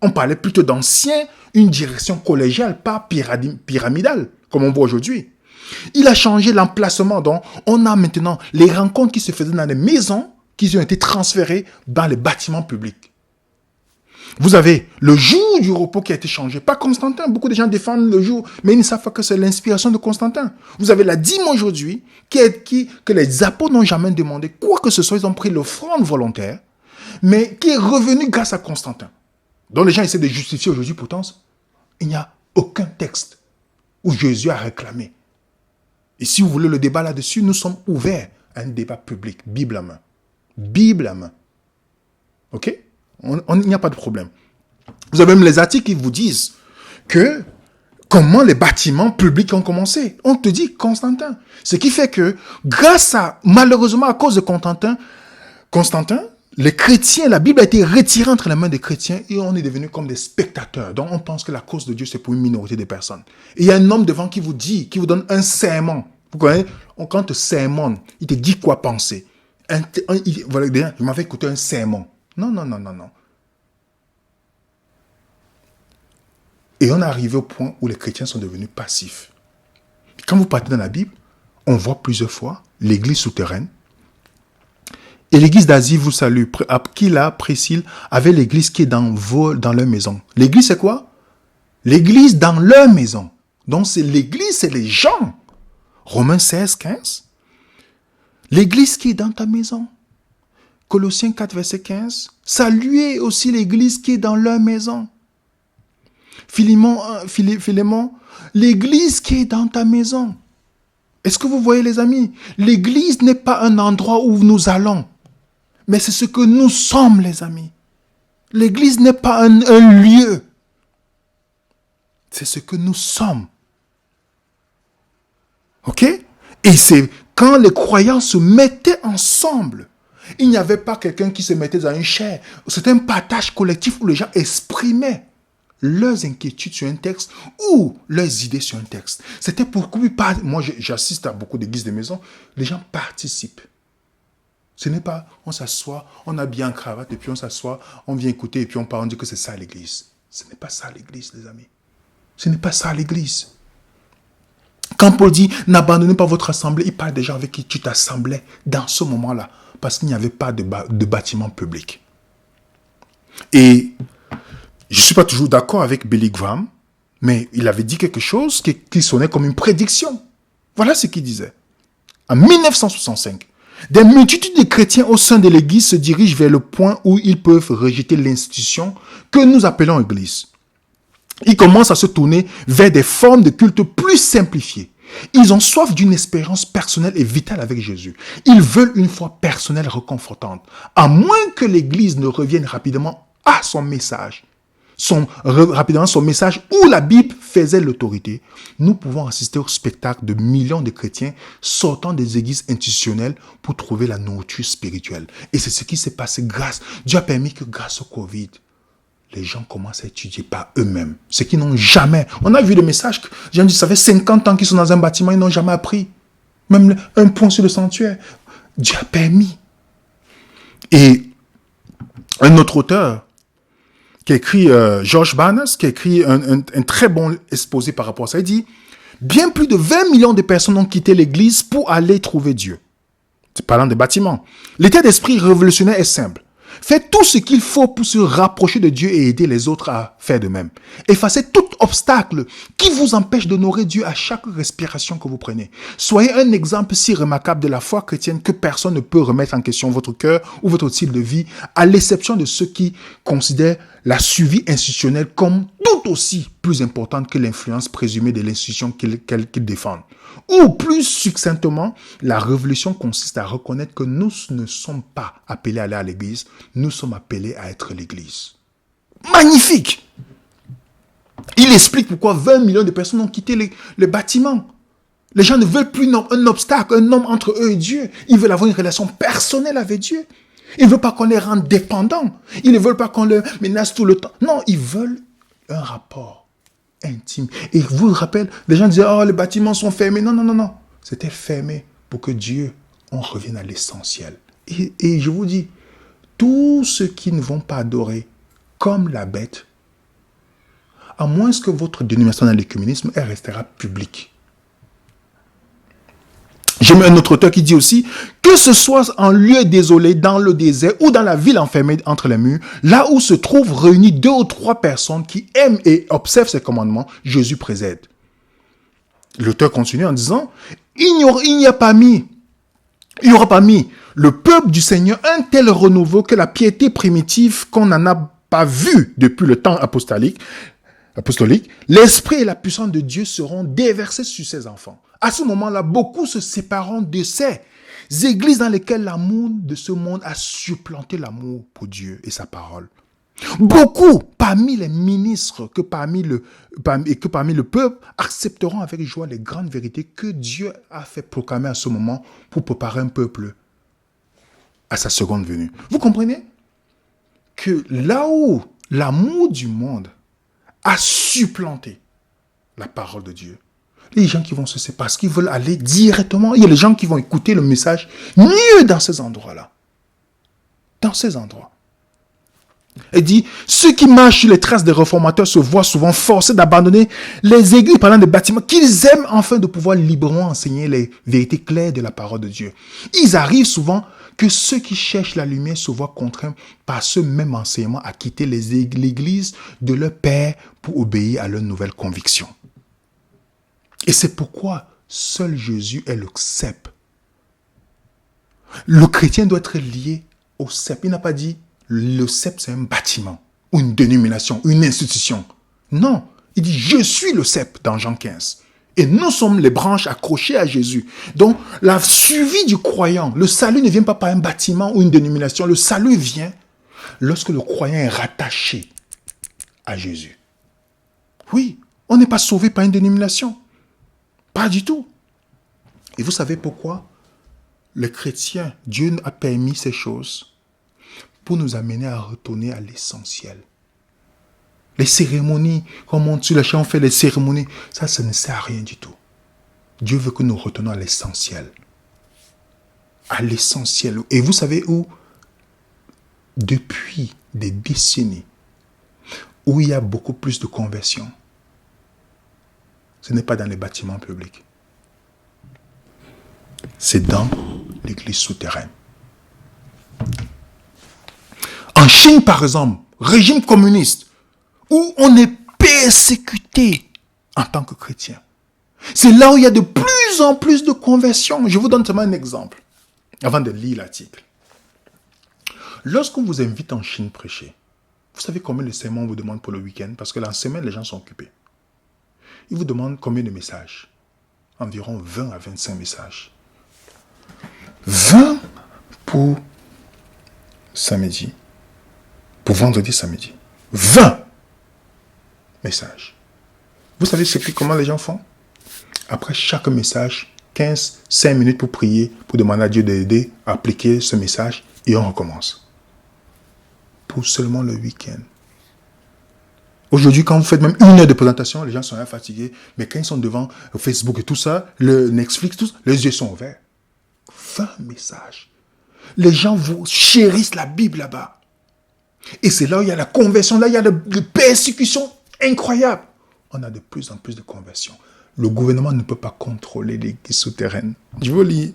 On parlait plutôt d'ancien, une direction collégiale, pas pyramidale, comme on voit aujourd'hui. Il a changé l'emplacement, donc on a maintenant les rencontres qui se faisaient dans les maisons, qui ont été transférées dans les bâtiments publics. Vous avez le jour du repos qui a été changé, pas Constantin. Beaucoup de gens défendent le jour, mais ils ne savent pas que c'est l'inspiration de Constantin. Vous avez la dîme aujourd'hui, que les apôtres n'ont jamais demandé quoi que ce soit, ils ont pris l'offrande volontaire, mais qui est revenu grâce à Constantin. Donc les gens essaient de justifier aujourd'hui, pourtant, il n'y a aucun texte où Jésus a réclamé. Et si vous voulez le débat là-dessus, nous sommes ouverts à un débat public, Bible à main. Bible à main. Ok? Il n'y a pas de problème. Vous avez même les articles qui vous disent que comment les bâtiments publics ont commencé. On te dit Constantin. Ce qui fait que, malheureusement, à cause de Constantin, les chrétiens, la Bible a été retirée entre les mains des chrétiens et on est devenu comme des spectateurs. Donc on pense que la cause de Dieu, c'est pour une minorité de personnes. Et il y a un homme devant qui vous donne un sermon. Vous connaissez, quand on te sermonne, il te dit quoi penser. Voilà, je m'avais écouté un sermon. Non. Et on est arrivé au point où les chrétiens sont devenus passifs. Quand vous partez dans la Bible, on voit plusieurs fois l'église souterraine. Et l'église d'Asie vous salue. Aquila, Priscille, avait l'église qui est dans leur maison. L'église, c'est quoi? L'église dans leur maison. Donc, l'église, c'est les gens. Romains 16, 15. L'église qui est dans ta maison. Colossiens 4, verset 15. Saluez aussi l'église qui est dans leur maison. Philémon, l'église qui est dans ta maison. Est-ce que vous voyez, les amis? L'église n'est pas un endroit où nous allons, mais c'est ce que nous sommes, les amis. L'église n'est pas un lieu. C'est ce que nous sommes. Ok? Et c'est quand les croyants se mettaient ensemble. Il n'y avait pas quelqu'un qui se mettait dans une chaire. C'était un partage collectif où les gens exprimaient leurs inquiétudes sur un texte ou leurs idées sur un texte. C'était pour que moi j'assiste à beaucoup d'églises de maison, les gens participent. Ce n'est pas on s'assoit, on a bien cravate et puis on s'assoit, on vient écouter et puis on parle, on dit que c'est ça l'église. Ce n'est pas ça l'église, les amis. Ce n'est pas ça l'église. Quand Paul dit n'abandonnez pas votre assemblée, il parle des gens avec qui tu t'assemblais dans ce moment-là parce qu'il n'y avait pas de bâtiment public. Et je ne suis pas toujours d'accord avec Billy Graham, mais il avait dit quelque chose qui sonnait comme une prédiction. Voilà ce qu'il disait. En 1965, des multitudes de chrétiens au sein de l'Église se dirigent vers le point où ils peuvent rejeter l'institution que nous appelons Église. Ils commencent à se tourner vers des formes de culte plus simplifiées. Ils ont soif d'une expérience personnelle et vitale avec Jésus. Ils veulent une foi personnelle réconfortante. À moins que l'Église ne revienne rapidement à son message, son message où la Bible faisait l'autorité, nous pouvons assister au spectacle de millions de chrétiens sortant des églises institutionnelles pour trouver la nourriture spirituelle. Et c'est ce qui s'est passé Dieu a permis que grâce au Covid, les gens commencent à étudier par eux-mêmes. Ce qu'ils n'ont jamais. On a vu des messages que les gens disent, ça fait 50 ans qu'ils sont dans un bâtiment, ils n'ont jamais appris. Même un point sur le sanctuaire. Dieu a permis. Et un autre auteur, qui a écrit, George Barnes, qui a écrit un très bon exposé par rapport à ça, il dit, bien plus de 20 millions de personnes ont quitté l'église pour aller trouver Dieu. C'est parlant des bâtiments. L'état d'esprit révolutionnaire est simple. Faites tout ce qu'il faut pour se rapprocher de Dieu et aider les autres à faire de même. Effacez tout obstacle qui vous empêche d'honorer Dieu à chaque respiration que vous prenez. Soyez un exemple si remarquable de la foi chrétienne que personne ne peut remettre en question votre cœur ou votre style de vie, à l'exception de ceux qui considèrent la survie institutionnelle comme tout aussi plus importante que l'influence présumée de l'institution qu'ils défendent. Ou plus succinctement, la révolution consiste à reconnaître que nous ne sommes pas appelés à aller à l'église, nous sommes appelés à être l'église. Magnifique! Il explique pourquoi 20 millions de personnes ont quitté les bâtiments. Les gens ne veulent plus un obstacle, un homme entre eux et Dieu. Ils veulent avoir une relation personnelle avec Dieu. Ils ne veulent pas qu'on les rende dépendants. Ils ne veulent pas qu'on les menace tout le temps. Non, ils veulent un rapport intime. Et je vous rappelle, les gens disaient, oh, les bâtiments sont fermés. Non, non, non, non. C'était fermé pour que Dieu, on revienne à l'essentiel. Et je vous dis, tous ceux qui ne vont pas adorer comme la bête, à moins que votre dénomination dans l'écuménisme, elle restera publique. J'ai mis un autre auteur qui dit aussi, que ce soit en lieu désolé, dans le désert ou dans la ville enfermée entre les murs, là où se trouvent réunies 2 ou 3 personnes qui aiment et observent ses commandements, Jésus préside. L'auteur continue en disant, il n'y aura pas mis le peuple du Seigneur un tel renouveau que la piété primitive qu'on n'en a pas vu depuis le temps apostolique, l'esprit et la puissance de Dieu seront déversés sur ses enfants. À ce moment-là, beaucoup se sépareront de ces églises dans lesquelles l'amour de ce monde a supplanté l'amour pour Dieu et sa parole. Beaucoup parmi les ministres que parmi le peuple accepteront avec joie les grandes vérités que Dieu a fait proclamer à ce moment pour préparer un peuple à sa seconde venue. Vous comprenez que là où l'amour du monde a supplanté la parole de Dieu, les gens qui vont se séparer parce qu'ils veulent aller directement, il y a les gens qui vont écouter le message mieux dans ces endroits-là. Dans ces endroits. Il dit, ceux qui marchent sur les traces des réformateurs se voient souvent forcés d'abandonner les églises parlant des bâtiments qu'ils aiment afin de pouvoir librement enseigner les vérités claires de la parole de Dieu. Ils arrivent souvent que ceux qui cherchent la lumière se voient contraints par ce même enseignement à quitter l'église de leur père pour obéir à leurs nouvelles convictions. Et c'est pourquoi seul Jésus est le cep. Le chrétien doit être lié au cep. Il n'a pas dit le cep c'est un bâtiment, ou une dénomination, une institution. Non, il dit je suis le cep dans Jean 15. Et nous sommes les branches accrochées à Jésus. Donc la survie du croyant, le salut ne vient pas par un bâtiment ou une dénomination. Le salut vient lorsque le croyant est rattaché à Jésus. Oui, on n'est pas sauvé par une dénomination. Pas du tout. Et vous savez pourquoi les chrétiens, Dieu a permis ces choses pour nous amener à retourner à l'essentiel. Les cérémonies, comme on sur les champs, on fait les cérémonies, ça ne sert à rien du tout. Dieu veut que nous retournions à l'essentiel. À l'essentiel. Et vous savez où? Depuis des décennies, où il y a beaucoup plus de conversions, ce n'est pas dans les bâtiments publics. C'est dans l'église souterraine. En Chine, par exemple, régime communiste, où on est persécuté en tant que chrétien. C'est là où il y a de plus en plus de conversions. Je vous donne seulement un exemple, avant de lire l'article. Lorsqu'on vous invite en Chine prêcher, vous savez combien de sermons on vous demande pour le week-end? Parce que la semaine, les gens sont occupés. Ils vous demandent combien de messages? environ 20 à 25 messages. 20 pour samedi, pour vendredi, samedi. 20 messages. Vous savez comment les gens font? Après chaque message, 5 minutes pour prier, pour demander à Dieu d'aider à appliquer ce message, et on recommence. Pour seulement le week-end. Aujourd'hui, quand vous faites même 1 heure de présentation, les gens sont là fatigués, mais quand ils sont devant Facebook et tout ça, le Netflix, tout ça, les yeux sont ouverts. 20 messages. Les gens vous chérissent la Bible là-bas. Et c'est là où il y a la conversion, là il y a la persécution incroyable. On a de plus en plus de conversions. Le gouvernement ne peut pas contrôler l'église souterraine. Je vous lis.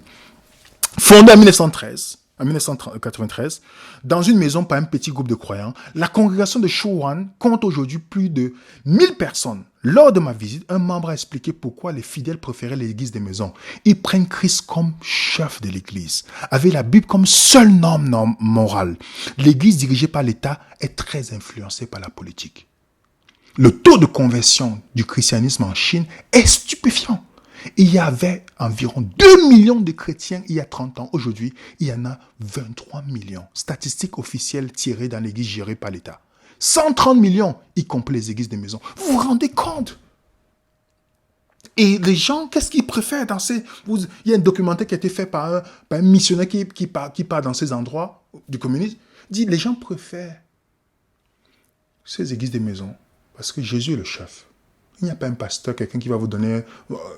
Fondé en 1993, dans une maison par un petit groupe de croyants, la congrégation de Chouan compte aujourd'hui plus de 1000 personnes. Lors de ma visite, un membre a expliqué pourquoi les fidèles préféraient l'église des maisons. Ils prennent Christ comme chef de l'église, avec la Bible comme seule norme morale. L'église dirigée par l'État est très influencée par la politique. Le taux de conversion du christianisme en Chine est stupéfiant. Il y avait environ 2 millions de chrétiens il y a 30 ans. Aujourd'hui, il y en a 23 millions. Statistiques officielles tirées dans l'église gérée par l'État. 130 millions, y compris les églises des maisons. Vous vous rendez compte? Et les gens, qu'est-ce qu'ils préfèrent dans ces... Il y a un documentaire qui a été fait par un missionnaire qui part dans ces endroits du communisme. Il dit, les gens préfèrent ces églises des maisons parce que Jésus est le chef. Il n'y a pas un pasteur, quelqu'un qui va vous donner,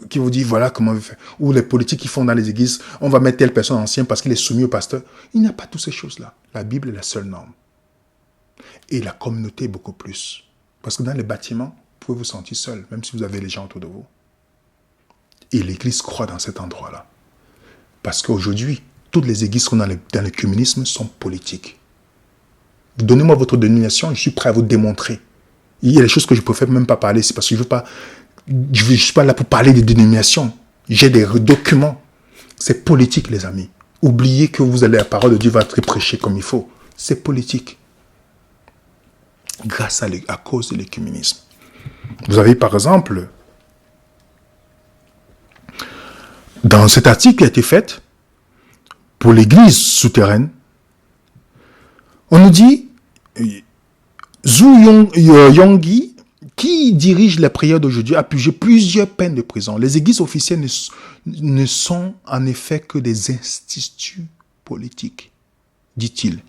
qui vous dit, voilà comment vous faites. Ou les politiques qui font dans les églises, on va mettre telle personne ancienne parce qu'il est soumis au pasteur. Il n'y a pas toutes ces choses-là. La Bible est la seule norme. Et la communauté beaucoup plus. Parce que dans les bâtiments, vous pouvez vous sentir seul, même si vous avez les gens autour de vous. Et l'Église croit dans cet endroit-là. Parce qu'aujourd'hui, toutes les églises qui sont dans le communisme sont politiques. Donnez-moi votre dénomination, je suis prêt à vous démontrer. Il y a des choses que je ne préfère même pas parler ici parce que je ne suis pas là pour parler des dénominations. J'ai des documents. C'est politique, les amis. Oubliez que la parole de Dieu va être prêchée comme il faut. C'est politique. Grâce à cause de l'écuménisme. Vous avez par exemple, dans cet article qui a été fait pour l'église souterraine, on nous dit... Zhu Yonggi, qui dirige la prière d'aujourd'hui, a purgé plusieurs peines de prison. Les églises officielles ne sont en effet que des instituts politiques, dit-il.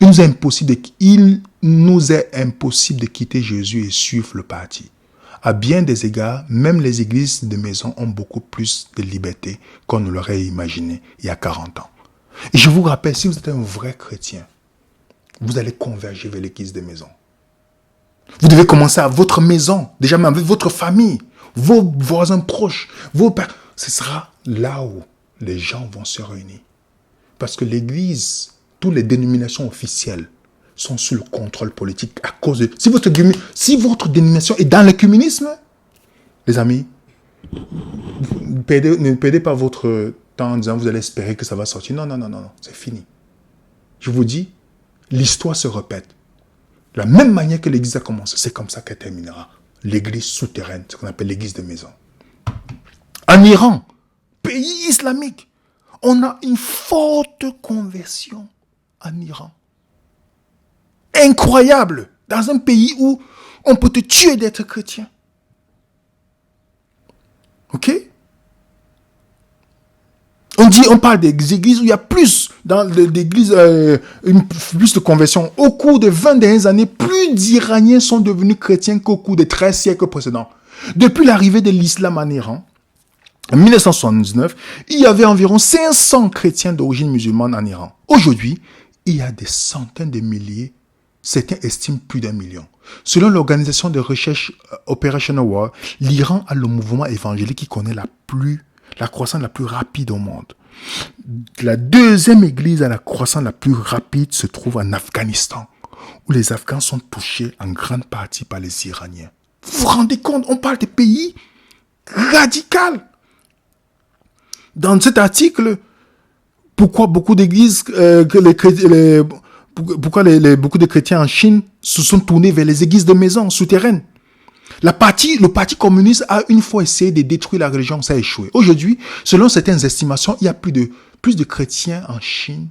Il nous est impossible de quitter Jésus et suivre le parti. À bien des égards, même les églises de maison ont beaucoup plus de liberté qu'on ne l'aurait imaginé il y a 40 ans. Et je vous rappelle, si vous êtes un vrai chrétien, vous allez converger vers l'église de maison. Vous devez commencer à votre maison, déjà même avec votre famille, vos voisins proches, vos pères. Ce sera là où les gens vont se réunir. Parce que l'église, toutes les dénominations officielles sont sous le contrôle politique à cause de... Si votre dénomination est dans le communisme, les amis, ne perdez pas votre temps en disant vous allez espérer que ça va sortir. Non, c'est fini. Je vous dis, l'histoire se répète. De la même manière que l'église a commencé, c'est comme ça qu'elle terminera. L'église souterraine, ce qu'on appelle l'église de maison. En Iran, pays islamique, on a une forte conversion en Iran. Incroyable, dans un pays où on peut te tuer d'être chrétien. Ok? On parle des églises où il y a plus d'églises, plus de conversions. Au cours des 20 dernières années, plus d'Iraniens sont devenus chrétiens qu'au cours des 13 siècles précédents. Depuis l'arrivée de l'islam en Iran, en 1979, il y avait environ 500 chrétiens d'origine musulmane en Iran. Aujourd'hui, il y a des centaines de milliers, certains estiment plus d'1 million. Selon l'organisation de recherche Operation War, l'Iran a le mouvement évangélique qui connaît la croissance la plus rapide au monde. La deuxième église à la croissance la plus rapide se trouve en Afghanistan, où les Afghans sont touchés en grande partie par les Iraniens. Vous vous rendez compte, on parle de pays radicaux. Dans cet article, pourquoi beaucoup d'églises, beaucoup de chrétiens en Chine se sont tournés vers les églises de maison souterraines. Le parti communiste a une fois essayé de détruire la religion, ça a échoué. Aujourd'hui, selon certaines estimations, il y a plus de chrétiens en Chine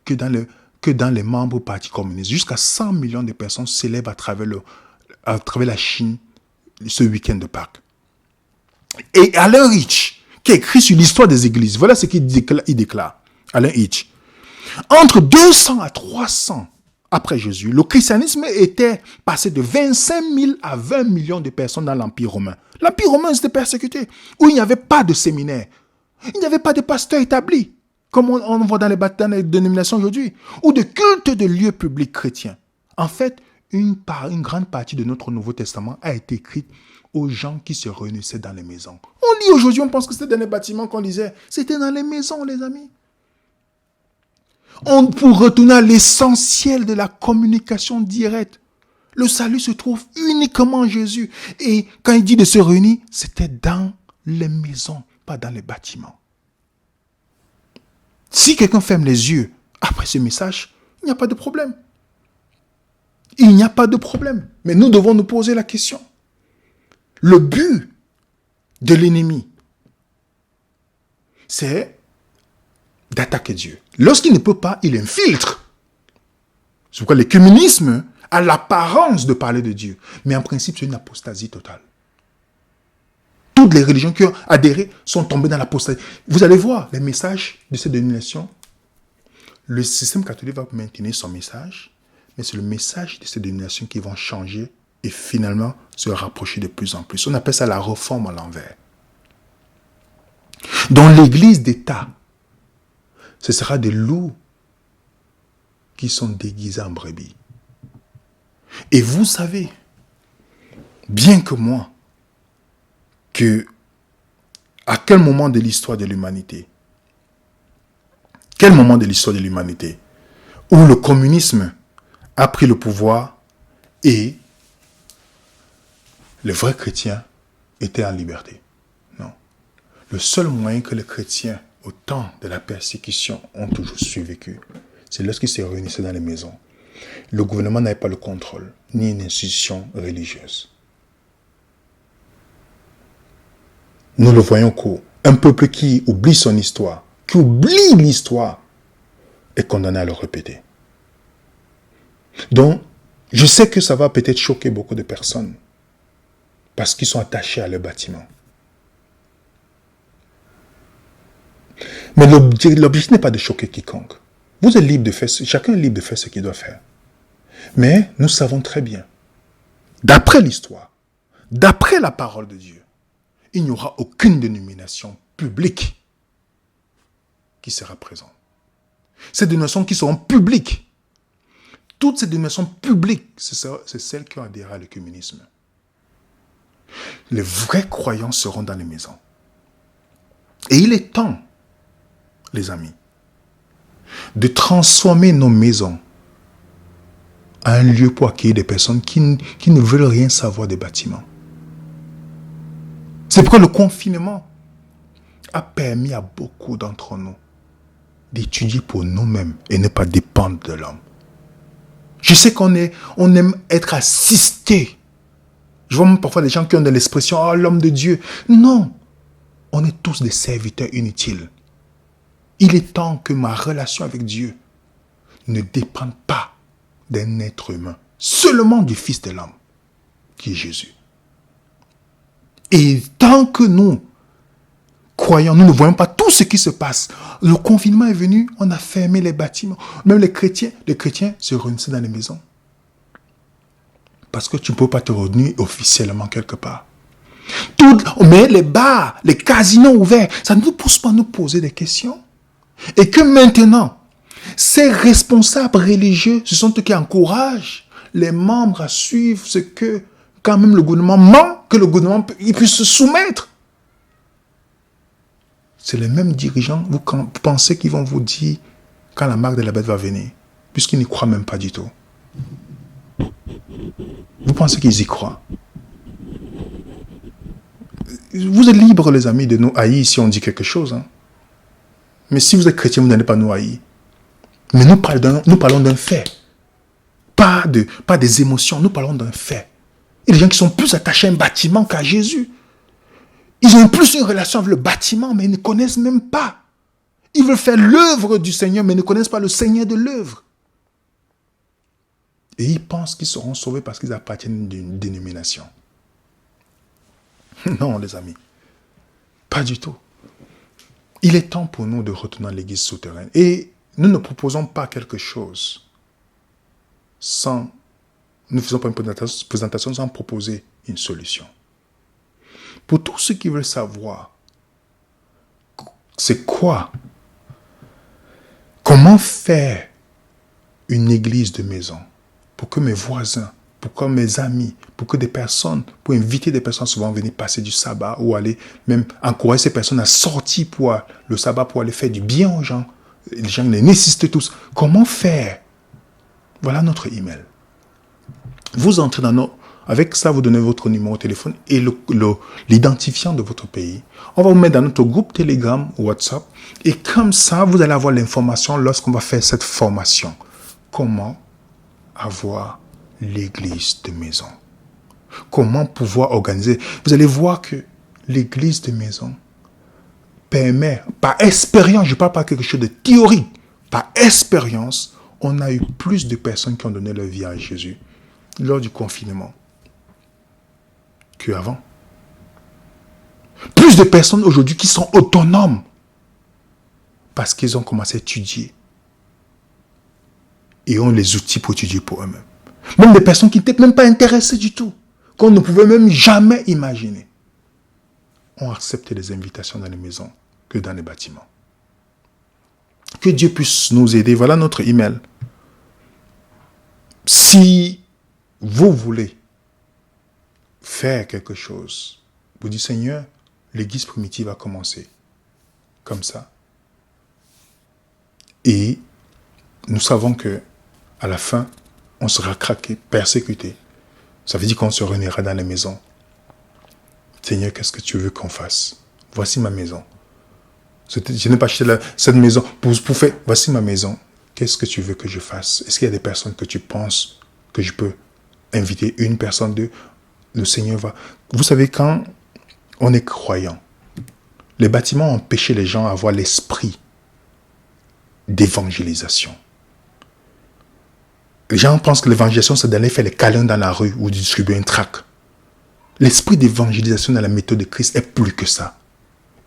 que dans les membres du parti communiste. Jusqu'à 100 millions de personnes célèbrent à travers la Chine ce week-end de Pâques. Et Alain Hitch, qui a écrit sur l'histoire des églises, voilà ce qu'il déclare. Alain Hitch. Entre 200 à 300 après Jésus, le christianisme était passé de 25 000 à 20 millions de personnes dans l'Empire romain. L'Empire romain était persécuté, où il n'y avait pas de séminaire, il n'y avait pas de pasteur établi, comme on voit dans les dénominations aujourd'hui, ou de culte de lieux publics chrétiens. En fait, une grande partie de notre Nouveau Testament a été écrite aux gens qui se réunissaient dans les maisons. On lit aujourd'hui, on pense que c'était dans les bâtiments qu'on lisait. C'était dans les maisons, les amis. Pour retourner à l'essentiel de la communication directe, le salut se trouve uniquement en Jésus. Et quand il dit de se réunir, c'était dans les maisons, pas dans les bâtiments. Si quelqu'un ferme les yeux après ce message, il n'y a pas de problème. Il n'y a pas de problème. Mais nous devons nous poser la question. Le but de l'ennemi, c'est d'attaquer Dieu. Lorsqu'il ne peut pas, il infiltre. C'est pourquoi l'écuménisme a l'apparence de parler de Dieu. Mais en principe, c'est une apostasie totale. Toutes les religions qui ont adhéré sont tombées dans l'apostasie. Vous allez voir les messages de cette dénomination. Le système catholique va maintenir son message, mais c'est le message de ces dénominations qui vont changer et finalement se rapprocher de plus en plus. On appelle ça la réforme à l'envers. Dans l'église d'État, ce sera des loups qui sont déguisés en brebis. Et vous savez, bien que moi, à quel moment de l'histoire de l'humanité, où le communisme a pris le pouvoir et les vrais chrétiens étaient en liberté. Non. Le seul moyen que les chrétiens, au temps de la persécution, ont toujours survécu, c'est lorsqu'ils se réunissaient dans les maisons. Le gouvernement n'avait pas le contrôle, ni une institution religieuse. Nous le voyons qu'un peuple qui oublie son histoire, qui oublie l'histoire, est condamné à le répéter. Donc, je sais que ça va peut-être choquer beaucoup de personnes, parce qu'ils sont attachés à leur bâtiment. Mais l'objectif n'est pas de choquer quiconque. Vous êtes libre de faire, chacun est libre de faire ce qu'il doit faire. Mais nous savons très bien, d'après l'histoire, d'après la parole de Dieu, il n'y aura aucune dénomination publique qui sera présente. Ces dénominations qui seront publiques, toutes ces dénominations publiques, c'est celles qui ont adhéré à l'œcuménisme. Les vrais croyants seront dans les maisons. Et il est temps, les amis, de transformer nos maisons en un lieu pour accueillir des personnes qui ne veulent rien savoir des bâtiments. C'est pourquoi le confinement a permis à beaucoup d'entre nous d'étudier pour nous-mêmes et ne pas dépendre de l'homme. Je sais qu'on aime être assisté. Je vois même parfois des gens qui ont de l'expression « Oh, l'homme de Dieu ». Non, on est tous des serviteurs inutiles. Il est temps que ma relation avec Dieu ne dépende pas d'un être humain, seulement du Fils de l'homme, qui est Jésus. Et tant que nous croyons, nous ne voyons pas tout ce qui se passe. Le confinement est venu, on a fermé les bâtiments. Même les chrétiens se réunissaient dans les maisons. Parce que tu ne peux pas te réunir officiellement quelque part. Mais les bars, les casinos ouverts, ça ne nous pousse pas à nous poser des questions. Et que maintenant, ces responsables religieux, ce sont eux qui encouragent les membres à suivre ce que, quand même le gouvernement ment, que le gouvernement puisse se soumettre. C'est les mêmes dirigeants, vous pensez qu'ils vont vous dire quand la marque de la bête va venir, puisqu'ils n'y croient même pas du tout. Vous pensez qu'ils y croient? Vous êtes libres, les amis, de nous haïr si on dit quelque chose. Hein? Mais si vous êtes chrétien, vous n'allez pas nous haïr. Mais nous parlons d'un fait. Pas des émotions, nous parlons d'un fait. Il y a des gens qui sont plus attachés à un bâtiment qu'à Jésus. Ils ont plus une relation avec le bâtiment, mais ils ne connaissent même pas. Ils veulent faire l'œuvre du Seigneur, mais ne connaissent pas le Seigneur de l'œuvre. Et ils pensent qu'ils seront sauvés parce qu'ils appartiennent à une dénomination. Non, les amis. Pas du tout. Il est temps pour nous de retourner à l'église souterraine. Et nous ne proposons pas quelque chose sans... Nous ne faisons pas une présentation sans proposer une solution. Pour tous ceux qui veulent savoir c'est quoi, comment faire une église de maison pour que mes voisins, pour que mes amis, pour que des personnes, pour inviter des personnes souvent à venir passer du sabbat ou aller même encourager ces personnes à sortir pour le sabbat pour aller faire du bien aux gens. Les gens les nécessitent tous. Comment faire? Voilà notre email. Vous entrez dans nos... Avec ça, vous donnez votre numéro de téléphone et l'identifiant de votre pays. On va vous mettre dans notre groupe Telegram ou WhatsApp. Et comme ça, vous allez avoir l'information lorsqu'on va faire cette formation. Comment avoir l'église de maison? Comment pouvoir organiser? Vous allez voir que l'église de maison permet, par expérience, je ne parle pas de quelque chose de théorique, par expérience, on a eu plus de personnes qui ont donné leur vie à Jésus lors du confinement qu'avant. Plus de personnes aujourd'hui qui sont autonomes parce qu'ils ont commencé à étudier et ont les outils pour étudier pour eux-mêmes. Même des personnes qui n'étaient même pas intéressées du tout, qu'on ne pouvait même jamais imaginer, ont accepté les invitations dans les maisons que dans les bâtiments. Que Dieu puisse nous aider. Voilà notre email. Si vous voulez faire quelque chose, vous dites Seigneur, l'église primitive a commencé comme ça. Et nous savons que à la fin, on sera craqué, persécuté. Ça veut dire qu'on se réunira dans les maisons. Seigneur, qu'est-ce que tu veux qu'on fasse? Voici ma maison. Je n'ai pas acheté cette maison pour faire. Voici ma maison. Qu'est-ce que tu veux que je fasse? Est-ce qu'il y a des personnes que tu penses que je peux inviter? Une personne, deux. Le Seigneur va... Vous savez, quand on est croyant, les bâtiments ont empêché les gens à avoir l'esprit d'évangélisation. Les gens pensent que l'évangélisation, c'est d'aller faire les câlins dans la rue ou de distribuer une tract. L'esprit d'évangélisation dans la méthode de Christ est plus que ça.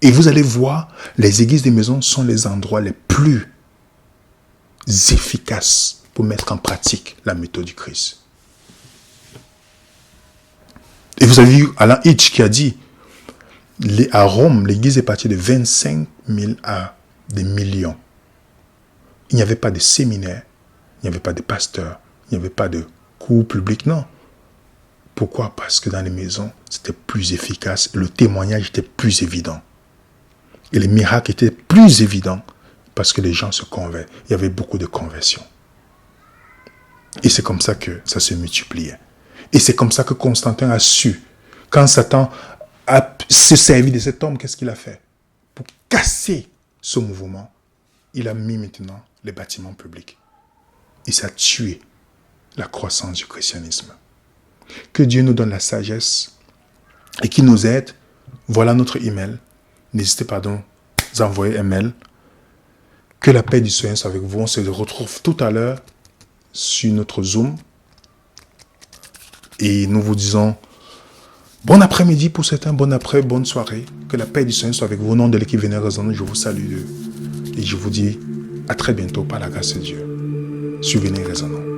Et vous allez voir, les églises des maisons sont les endroits les plus efficaces pour mettre en pratique la méthode du Christ. Et vous avez vu Alain Hitch qui a dit, à Rome, l'église est partie de 25 000 à des millions. Il n'y avait pas de séminaire, il n'y avait pas de pasteur, il n'y avait pas de cours publics, non. Pourquoi? Parce que dans les maisons, c'était plus efficace, le témoignage était plus évident. Et les miracles étaient plus évidents parce que les gens se convertaient. Il y avait beaucoup de conversions. Et c'est comme ça que ça se multipliait. Et c'est comme ça que Constantin a su. Quand Satan a se servi de cet homme, qu'est-ce qu'il a fait? Pour casser ce mouvement, il a mis maintenant les bâtiments publics. Et ça a tué la croissance du christianisme. Que Dieu nous donne la sagesse et qu'il nous aide. Voilà notre email. N'hésitez pas donc à envoyer un mail. Que la paix du Seigneur soit avec vous. On se retrouve tout à l'heure sur notre Zoom. Et nous vous disons bon après-midi pour certains, bonne soirée. Que la paix du Seigneur soit avec vous. Au nom de l'équipe Venez Raisonner, je vous salue et je vous dis à très bientôt par la grâce de Dieu. Sur Venez Raisonner.